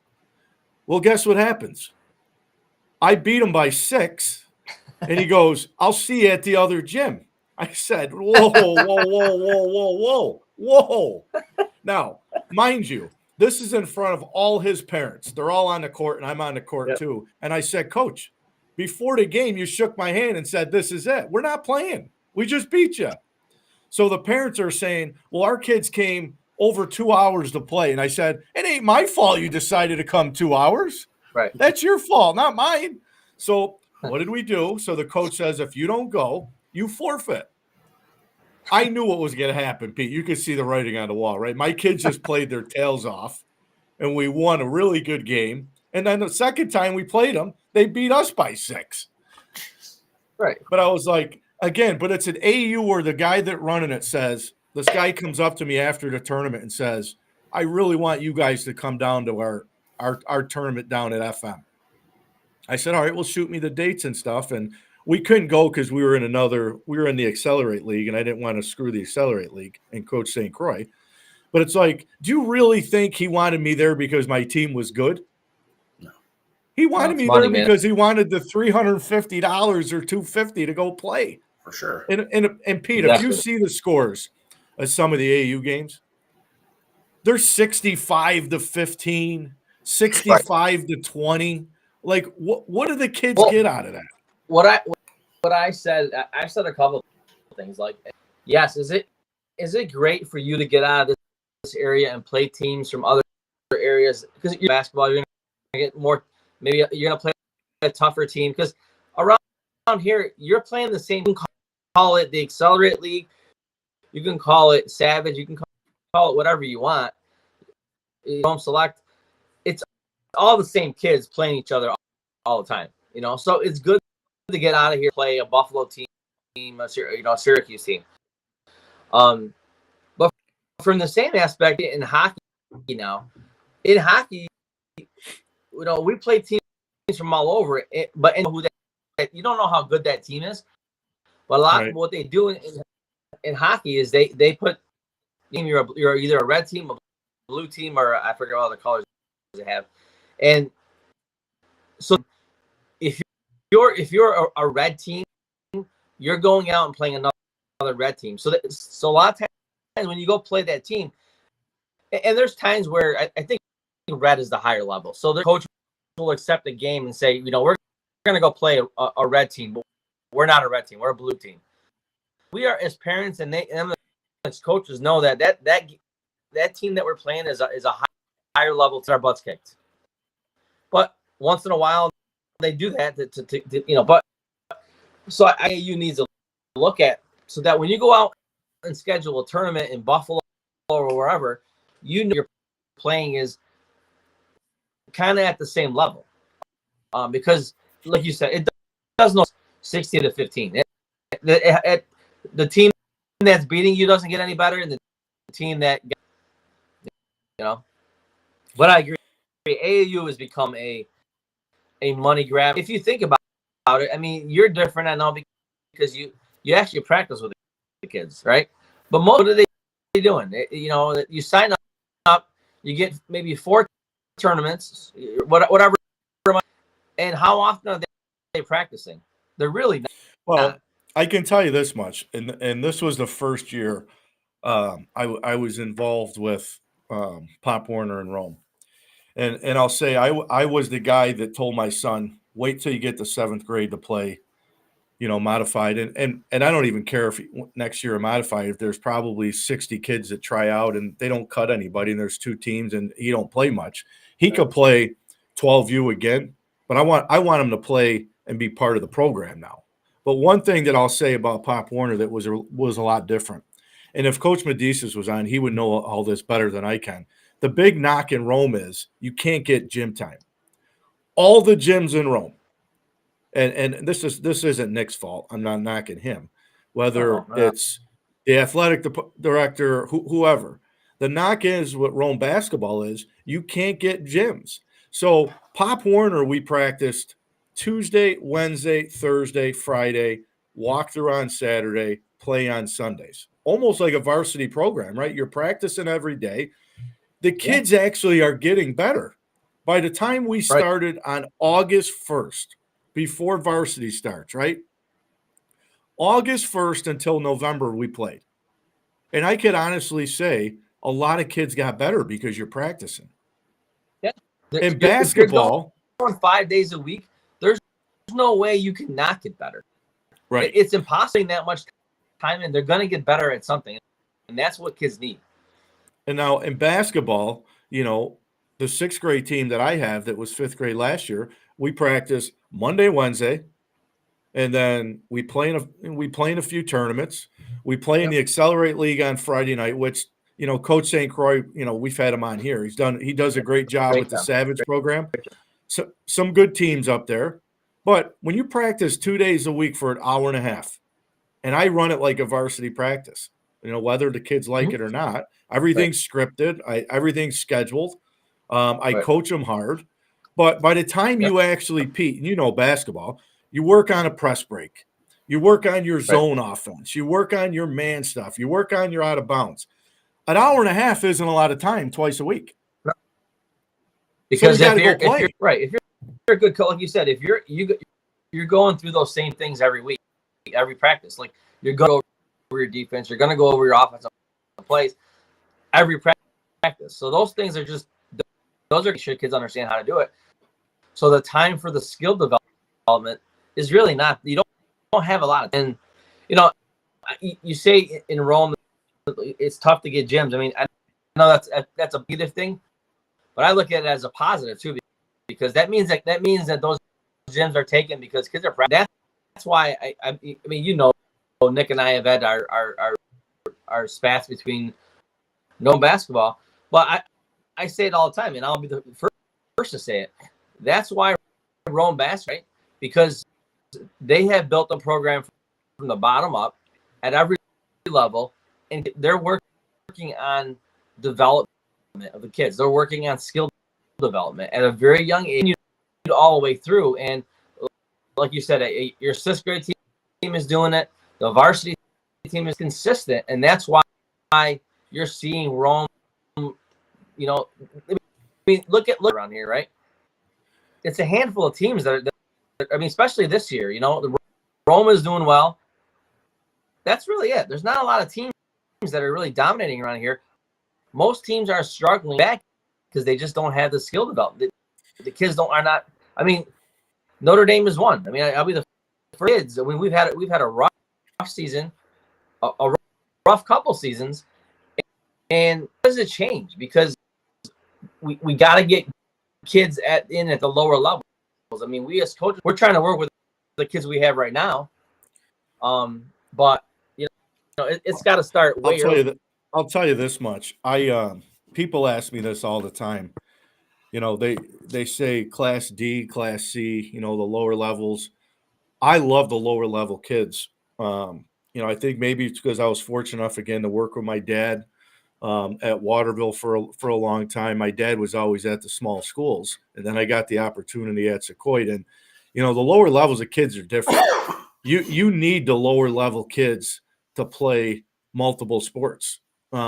Well, guess what happens? I beat him by 6. And he goes, I'll see you at the other gym. I said, whoa. Now, mind you, this is in front of all his parents. They're all on the court, and I'm on the court too. And I said, Coach, before the game, you shook my hand and said, this is it. We're not playing. We just beat you. So the parents are saying, well, our kids came over 2 hours to play. And I said, it ain't my fault you decided to come 2 hours. Right. That's your fault, not mine. So what did we do? So the coach says, if you don't go, you forfeit. I knew what was going to happen, Pete. You could see the writing on the wall, right? My kids just played their tails off, and we won a really good game. And then the second time we played them, they beat us by 6. Right. But I was like, again, but it's an AU where the guy that running it says, this guy comes up to me after the tournament and says, I really want you guys to come down to our tournament down at FM. I said, all right, well, shoot me the dates and stuff. And we couldn't go because we were in the Accelerate League, and I didn't want to screw the Accelerate League and Coach St. Croix. But it's like, do you really think he wanted me there because my team was good? No. He wanted me there because he wanted the $350 or $250 to go play. For sure. And Pete, if you see the scores of some of the AAU games, they're 65-15, 65-20. Like, what do the kids get out of that? What I said, I've said a couple of things. Like, yes, is it great for you to get out of this area and play teams from other areas? Because you're basketball, you're gonna get more. Maybe you're gonna play a tougher team because around here you're playing the same. You can call it the Accelerate League. You can call it Savage. You can call it whatever you want. Home Select. It's all the same kids playing each other all the time. So it's good to get out of here, play a Buffalo team, a Syracuse team. But from the same aspect in hockey, in hockey, we play teams from all over, but you don't know how good that team is. But a lot of what they do in hockey is they put you're either a red team, a blue team, or I forget all the colors they have, and so if you're a red team, you're going out and playing another red team. So a lot of times when you go play that team, and there's times where I think red is the higher level. So the coach will accept the game and say, we're going to go play a red team, but we're not a red team. We're a blue team. We are, as parents and as coaches, know that team that we're playing is a higher level to our butts kicked. But once in a while, they do that but so IAU needs to look at so that when you go out and schedule a tournament in Buffalo or wherever, you're playing is kind of at the same level. Because like you said, it does no 60-15. The team that's beating you doesn't get any better, and the team that But I agree, AAU has become a money grab. If you think about it, I mean, you're different, I know, because you actually practice with the kids, right? But what are they doing? You sign up, you get maybe 4 tournaments, whatever. And how often are they practicing? They're really not. Well, I can tell you this much, and this was the first year I was involved with Pop Warner and Rome. And I'll say I was the guy that told my son, wait till you get to 7th grade to play, modified. And I don't even care if next year modified, if there's probably 60 kids that try out and they don't cut anybody and there's 2 teams and he don't play much. He could play 12U again, but I want him to play and be part of the program now. But one thing that I'll say about Pop Warner that was a lot different. And if Coach Medicis was on, he would know all this better than I can. The big knock in Rome is you can't get gym time. All the gyms in Rome, and this isn't Nick's fault. I'm not knocking him. Whether it's the athletic director, whoever. The knock is what Rome basketball is, you can't get gyms. So Pop Warner, we practiced Tuesday, Wednesday, Thursday, Friday, walk through on Saturday, play on Sundays. Almost like a varsity program, right? You're practicing every day. The kids actually are getting better. By the time we started on August 1st, before varsity starts, right? August 1st until November, we played. And I could honestly say a lot of kids got better because you're practicing. Yeah. In basketball, you're going 5 days a week, there's no way you can not get better. Right. It's impossible that much time, and they're going to get better at something. And that's what kids need. And now in basketball, the 6th grade team that I have that was 5th grade last year, we practice Monday, Wednesday, and then we play in a few tournaments. We play in the Accelerate League on Friday night, which Coach St. Croix, we've had him on here. He does a great job with the Savage program. So some good teams up there. But when you practice 2 days a week for an hour and a half, and I run it like a varsity practice, whether the kids like it or not, everything's scripted, everything's scheduled. I coach them hard. But by the time you actually, Pete, basketball, you work on a press break. You work on your zone offense. You work on your man stuff. You work on your out of bounds. An hour and a half isn't a lot of time twice a week. Because if you're a good coach, like you said, if you're going through those same things every week, every practice, like you're going over your defense, you're going to go over your offensive plays every practice. practice. So those things are those are kids understand how to do it. So the time for the skill development is really not. You don't have a lot of. And you say in Rome, it's tough to get gyms. I mean, I know that's a negative thing, but I look at it as a positive too, because that means that those gyms are taken because kids are practicing. That's why I mean, Nick and I have had our spats between basketball, but I say it all the time, and I'll be the first to say it. That's why Rome basketball, right? Because they have built a program from the bottom up at every level, and they're working on development of the kids. They're working on skill development at a very young age, all the way through. And like you said, your sixth grade team is doing it. The varsity team is consistent, and that's why you're seeing Rome. I mean, look around here, right? It's a handful of teams that I mean, especially this year. The Rome is doing well. That's really it. There's not a lot of teams that are really dominating around here. Most teams are struggling back because they just don't have the skill development. The kids are not. I mean, Notre Dame is one. I mean, I'll be the first kids. I mean, we've had a rough season, a rough couple seasons, and how does it change? Because we got to get kids at the lower levels. I mean, we as coaches, we're trying to work with the kids we have right now, but it's got to start way early. I'll tell you this much. People ask me this all the time. They say Class D, Class C, the lower levels. I love the lower level kids. I think maybe it's because I was fortunate enough again to work with my dad at Waterville for a long time. My dad was always at the small schools, and then I got the opportunity at Sequoia. And the lower levels of kids are different. You need the lower level kids to play multiple sports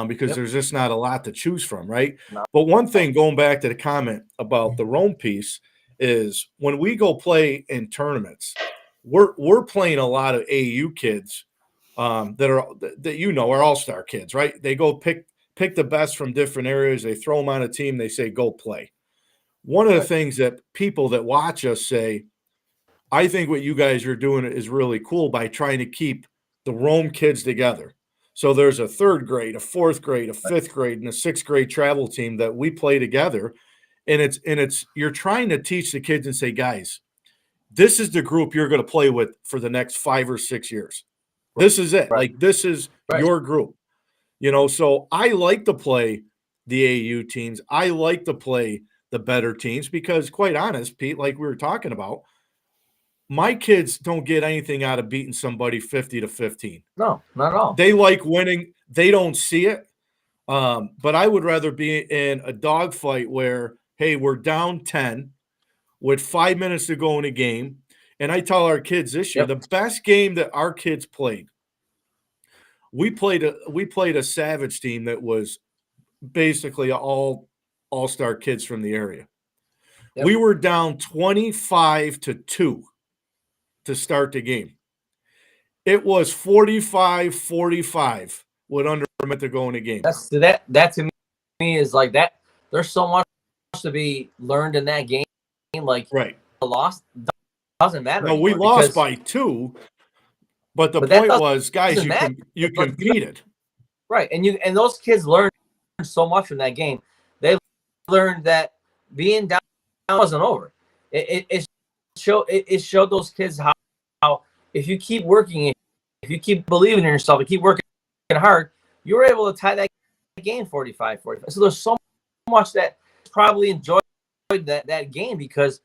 because there's just not a lot to choose from, right? No. But one thing, going back to the comment about the Rome piece, is when we go play in tournaments, we're playing a lot of AU kids that are all-star kids, right? They go pick the best from different areas. They throw them on a team. They say, go play. One of the things that people that watch us say, I think what you guys are doing is really cool by trying to keep the Rome kids together. So there's a third grade, a fourth grade, a fifth grade, and a sixth grade travel team that we play together. And it's you're trying to teach the kids and say, guys, this is the group you're going to play with for the next 5 or 6 years. This is it. Right. Like, this is your group. So I like to play the AU teams. I like to play the better teams because, quite honest, Pete, like we were talking about, my kids don't get anything out of beating somebody 50-15. No, not at all. They like winning. They don't see it. But I would rather be in a dogfight where, hey, we're down 10 with 5 minutes to go in a game. And I tell our kids this year, the best game that our kids played, we played a Savage team that was basically all-star kids from the area. Yep. We were down 25-2 to start the game. It was 45-45 with under a minute to go in the game. That to me is like that. There's so much to be learned in that game. Like, right, the loss doesn't matter. No, we lost by 2, but the point was, guys, you competed. Right, and those kids learned so much from that game. They learned that being down wasn't over. It showed those kids how if you keep working, if you keep believing in yourself, and keep working hard, you were able to tie that game 45-45. So there's so much that probably enjoyed that game because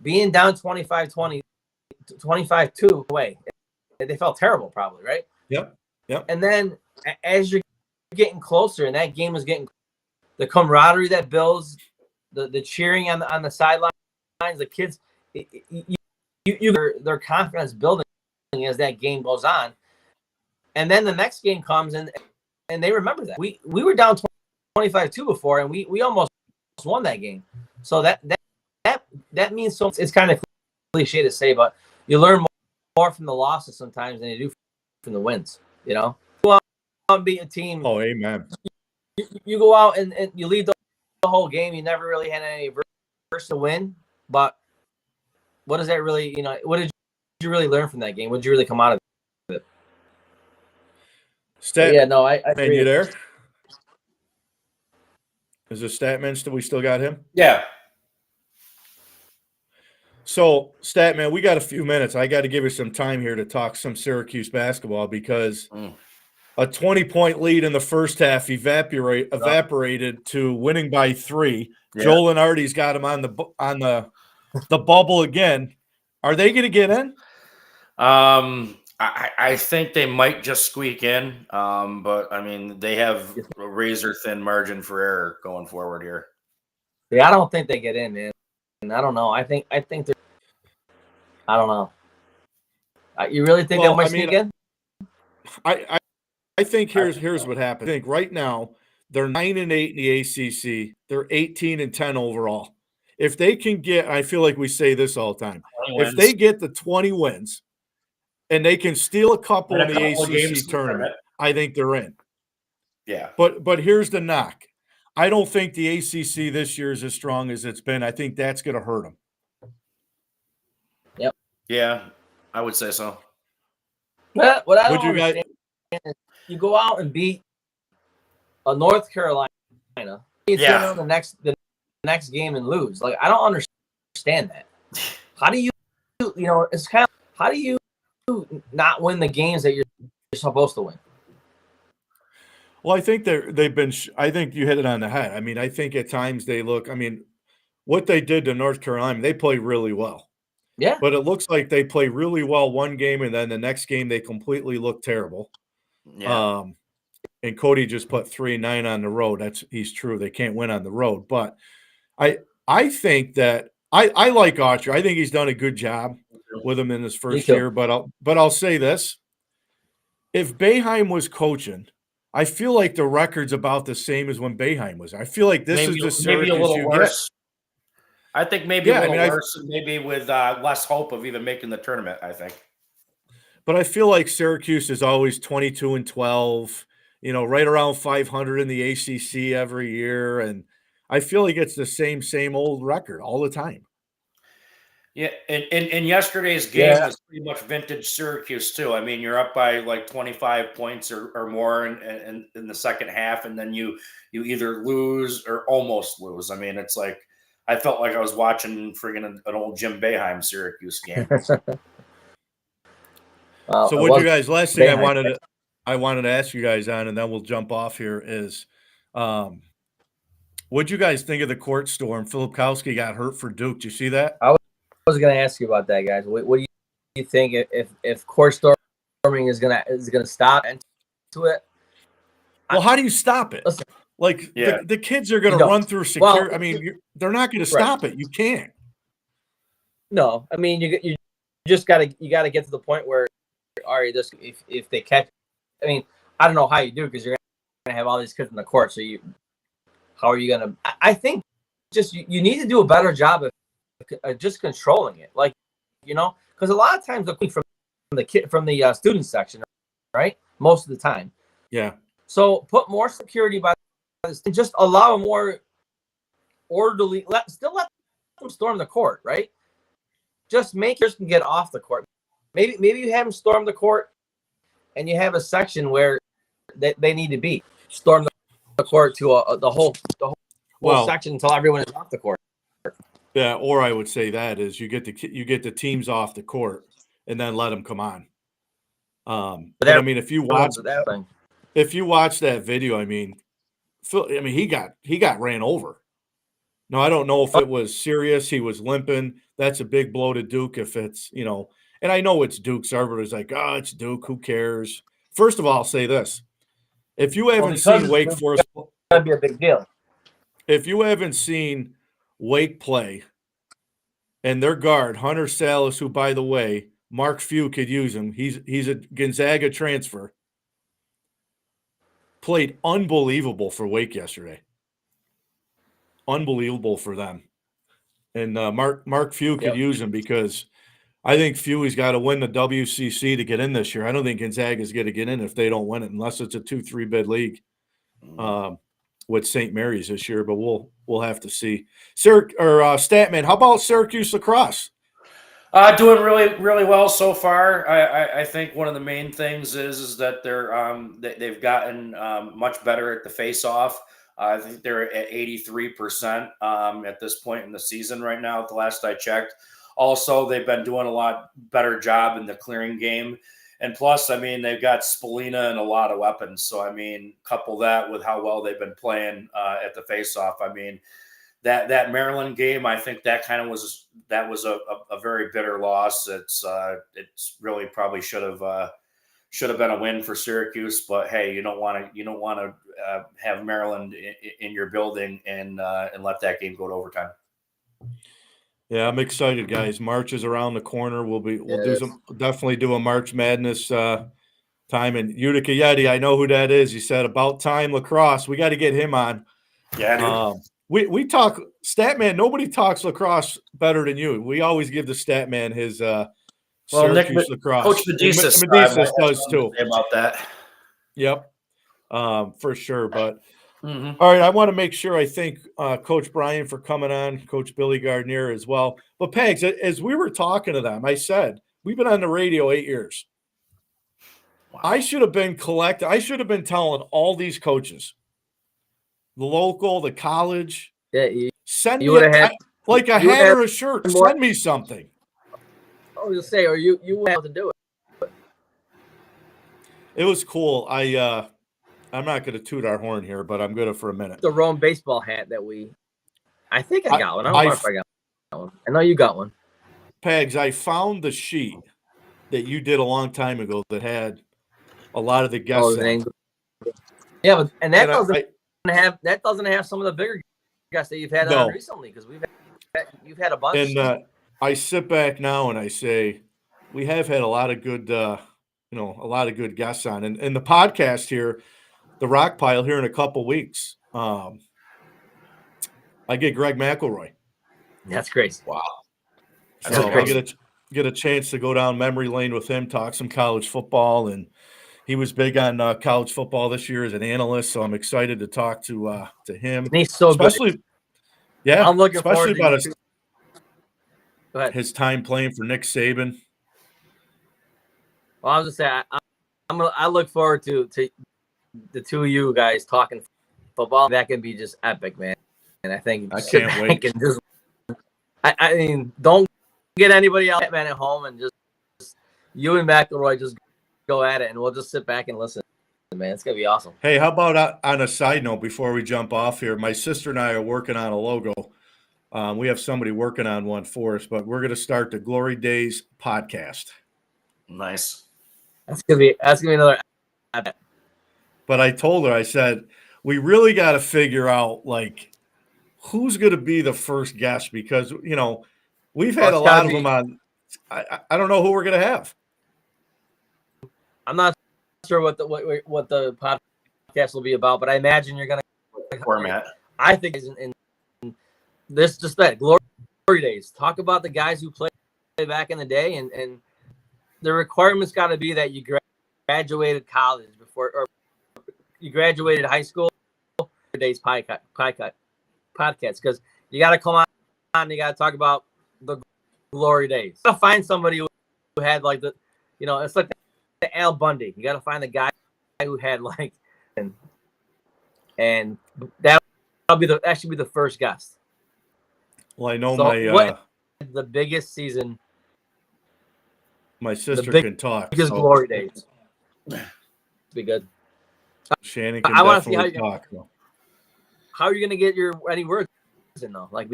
being down 25-20, 25-2 away, they felt terrible probably, right? Yep. And then as you're getting closer and that game is getting the camaraderie that builds, the cheering on the sidelines, the kids, their confidence building as that game goes on. And then the next game comes and they remember that. We were down 25-2 before and we almost won that game. So that means so much. It's kind of cliche to say, but you learn more from the losses sometimes than you do from the wins, You want to be a team. Oh, amen. you go out and you lead the whole game. You never really had any verse to win. But what does that really, what did you really learn from that game? What did you really come out of it? Yeah, no, I man, you there? Is the Statman we still got him? Yeah. So, Statman, we got a few minutes. I got to give you some time here to talk some Syracuse basketball because a 20-point lead in the first half evaporated to winning by 3. Yeah. Joel Lenardi's got him on the bubble again. Are they going to get in? I think they might just squeak in, but I mean they have a razor thin margin for error going forward here. Yeah, I don't think they get in, man. I don't know. I think they're. I don't know. You really think they might sneak in? I think here's what happened. I think right now they're 9-8 in the ACC. They're 18-10 overall. If they can get, I feel like we say this all the time. If they get the 20 wins and they can steal a couple in the ACC tournament, I think they're in. Yeah. But here's the knock. I don't think the ACC this year is as strong as it's been. I think that's going to hurt them. Yep. Yeah, I would say so. What I don't understand is you go out and beat a North Carolina. You turn on the next game and lose. Like, I don't understand that. How do you it's kind of how do you not win the games that you're supposed to win? Well, I think they've been. I think you hit it on the head. I mean, I think at times they look. I mean, what they did to North Carolina, they play really well. Yeah. But it looks like they play really well one game, and then the next game they completely look terrible. Yeah. And Cody just put 3-9 on the road. He's true. They can't win on the road. But I think that I like Autry. I think he's done a good job with him in his first year. But I'll say this: if Boeheim was coaching, I feel like the record's about the same as when Boeheim was. I feel like this is the Syracuse maybe a little worse. I think maybe a little worse, and maybe with less hope of even making the tournament. I think. But I feel like Syracuse is always 22-12. Right around 500 in the ACC every year, and I feel like it's the same old record all the time. Yeah, and yesterday's game was pretty much vintage Syracuse too. I mean, you're up by like 25 points or more in the second half, and then you either lose or almost lose. I mean, it's like I felt like I was watching friggin' an old Jim Boeheim Syracuse game. So what you guys? Last thing I wanted to ask you guys on, and then we'll jump off here is, what'd you guys think of the court storm? Filipkowski got hurt for Duke. Did you see that? I was going to ask you about that, guys. What do you think if court storming is gonna stop into it? Well, how do you stop it? Listen, like the kids are going to run through security. I mean, they're not going to stop it. You can't. No, I mean you just got to get to the point where, all right, if they catch. I mean, I don't know how you do it because you're going to have all these kids in the court. So how are you going to? I think just you need to do a better job of just controlling it, like because a lot of times they're from the student section, right? Most of the time. Yeah. So put more security by this, and just allow a more orderly. Still let them storm the court, right? Just make yours can get off the court. Maybe you have them storm the court. And you have a section where they need to be storm the court to the whole section until everyone is off the court. Yeah, or I would say that is you get the teams off the court and then let them come on. But I mean, if you watch that video, I mean, he got ran over. Now I don't know if it was serious. He was limping. That's a big blow to Duke if it's And I know it's Duke's. Everybody's like, oh, it's Duke. Who cares? First of all, I'll say this. If you haven't seen Wake Forest, that'd be a big deal. If you haven't seen Wake play and their guard, Hunter Salas, who, by the way, Mark Few could use him. He's a Gonzaga transfer. Played unbelievable for Wake yesterday. Unbelievable for them. And Mark Few could use him because – I think Fewey's got to win the WCC to get in this year. I don't think Gonzaga's going to get in if they don't win it, unless it's a 2-3 bid league. with St. Mary's this year, but we'll have to see. Statman, how about Syracuse lacrosse? Doing really, really well so far. I think one of the main things is that they've gotten much better at the face-off. I think they're at 83% at this point in the season right now, at the last I checked. Also, they've been doing a lot better job in the clearing game. And plus, I mean, they've got Spalina and a lot of weapons. So, I mean, couple that with how well they've been playing at the face-off. I mean, that Maryland game, I think that was a very bitter loss. It's really probably should have been a win for Syracuse, but hey, you don't want to have Maryland in your building and let that game go to overtime. Yeah, I'm excited, guys. March is around the corner. We'll definitely do a March Madness time. And Utica Yeti, I know who that is. He said about time lacrosse. We got to get him on. Yeah, dude. We talk Statman. Nobody talks lacrosse better than you. We always give the Statman his Syracuse lacrosse. Coach Medeiros does too about that. Yep, for sure. But all right, I want to make sure I thank Coach Bryan for coming on, Coach Billy Gardinier as well. But Pegs, as we were talking to them, I said we've been on the radio 8 years. Wow. I should have been telling all these coaches, the local, the college, send me a hat or a shirt. Send me something. I was just say, or you would have to do it. It was cool. I'm not going to toot our horn here, but I'm going to for a minute. The Rome baseball hat that I think I got one. I don't know if I got one. I know you got one. Pegs, I found the sheet that you did a long time ago that had a lot of the guests. Yeah, but that doesn't have some of the bigger guests that you've had on recently, because you've had a bunch. And I sit back now and I say we have had a lot of good a lot of good guests on, and the podcast here, the Rock Pile, here in a couple weeks. I get Greg McElroy. That's crazy. Wow. So I get a chance to go down memory lane with him, talk some college football, and he was big on college football this year as an analyst. So I'm excited to talk to him. And he's so good. Yeah, I'm looking especially forward about his time playing for Nick Saban. Well, I was just saying, I look forward to the two of you guys talking football. That can be just epic, man. And I think I can't wait. I mean, don't get anybody else, man, at home, and just you and McElroy just go at it, and we'll just sit back and listen. Man, it's gonna be awesome. Hey, how about on a side note before we jump off here? My sister and I are working on a logo. We have somebody working on one for us, but we're going to start the Glory Days podcast. Nice. That's gonna be another. But I told her, I said, we really got to figure out like who's going to be the first guest, because we've had a lot of them on. I don't know who we're going to have. I'm not sure what the podcast will be about, but I imagine you're going to format. I think in this just that glory days. Talk about the guys who played back in the day, and the requirement's got to be that you graduated college or you graduated high school. Days podcast, because you got to come on and you got to talk about the glory days. You got to find somebody who had like it's like the Al Bundy. You got to find the guy who had like, and that should be the first guest. Well, I know the biggest season. My sister can talk. Biggest glory days. Be good. Shannon can definitely talk. How are you going to get any words in though? Like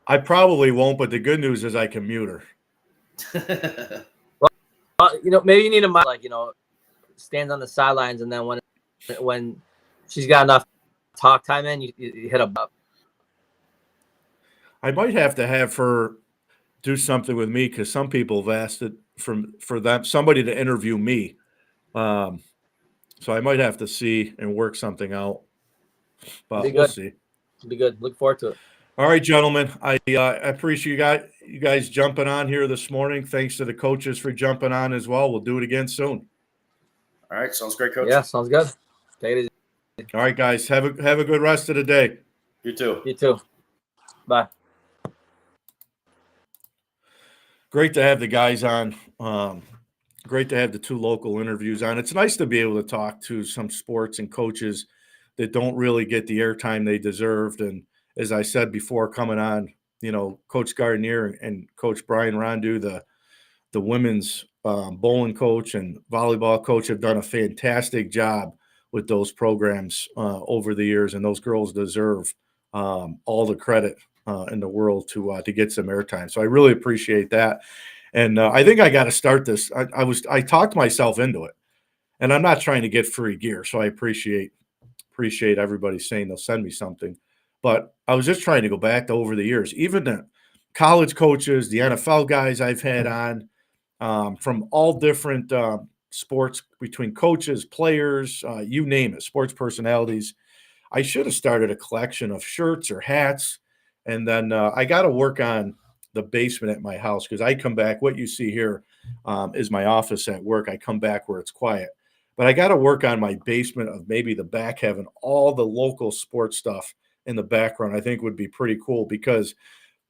I probably won't, but the good news is I can mute her. Well, maybe you need a stands on the sidelines, and then when she's got enough talk time in, you hit a. I might have to have her do something with me, because some people have asked it for them, somebody to interview me. So I might have to see and work something out. But we'll see. Be good. Look forward to it. All right, gentlemen. I appreciate you guys jumping on here this morning. Thanks to the coaches for jumping on as well. We'll do it again soon. All right. Sounds great, Coach. Yeah, sounds good. Take it easy. All right, guys. Have a good rest of the day. You too. You too. Bye. Great to have the guys on. Great to have the 2 local interviews on. It's nice to be able to talk to some sports and coaches that don't really get the airtime they deserved. And as I said before coming on, Coach Gardinier and Coach Bryan Rondeau, the women's bowling coach and volleyball coach, have done a fantastic job with those programs over the years, and those girls deserve all the credit in the world to get some airtime. So I really appreciate that, and I think I got to start this. I talked myself into it, and I'm not trying to get free gear, so I appreciate everybody saying they'll send me something, but I was just trying to go back to over the years, even the college coaches, the NFL guys I've had on from all different sports, between coaches, players, you name it, sports personalities. I should have started a collection of shirts or hats. And then I got to work on the basement at my house, because I come back. What you see here is my office at work. I come back where it's quiet. But I got to work on my basement of maybe the back, having all the local sports stuff in the background. I think would be pretty cool, because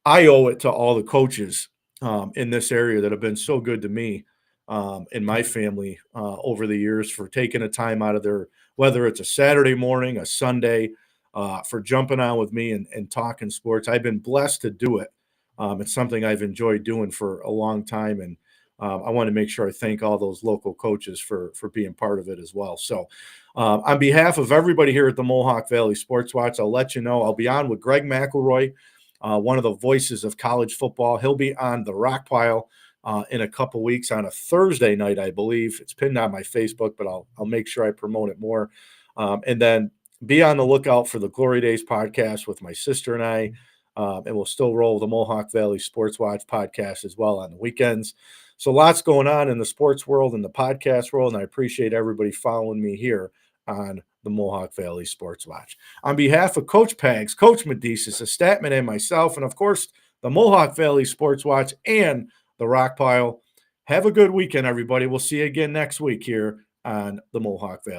I owe it to all the coaches in this area that have been so good to me and my family over the years, for taking a time out of their, whether it's a Saturday morning, a Sunday, for jumping on with me and talking sports. I've been blessed to do it. It's something I've enjoyed doing for a long time, and I want to make sure I thank all those local coaches for being part of it as well. So on behalf of everybody here at the Mohawk Valley Sports Watch, I'll let you know I'll be on with Greg McElroy, one of the voices of college football. He'll be on the Rock Pile in a couple weeks on a Thursday night, I believe. It's pinned on my Facebook, but I'll make sure I promote it more. And then be on the lookout for the Glory Days podcast with my sister and I. And we'll still roll the Mohawk Valley Sports Watch podcast as well on the weekends. So lots going on in the sports world and the podcast world, and I appreciate everybody following me here on the Mohawk Valley Sports Watch. On behalf of Coach Pags, Coach Medicis, Statman, and myself, and of course the Mohawk Valley Sports Watch and the Rock Pile, have a good weekend, everybody. We'll see you again next week here on the Mohawk Valley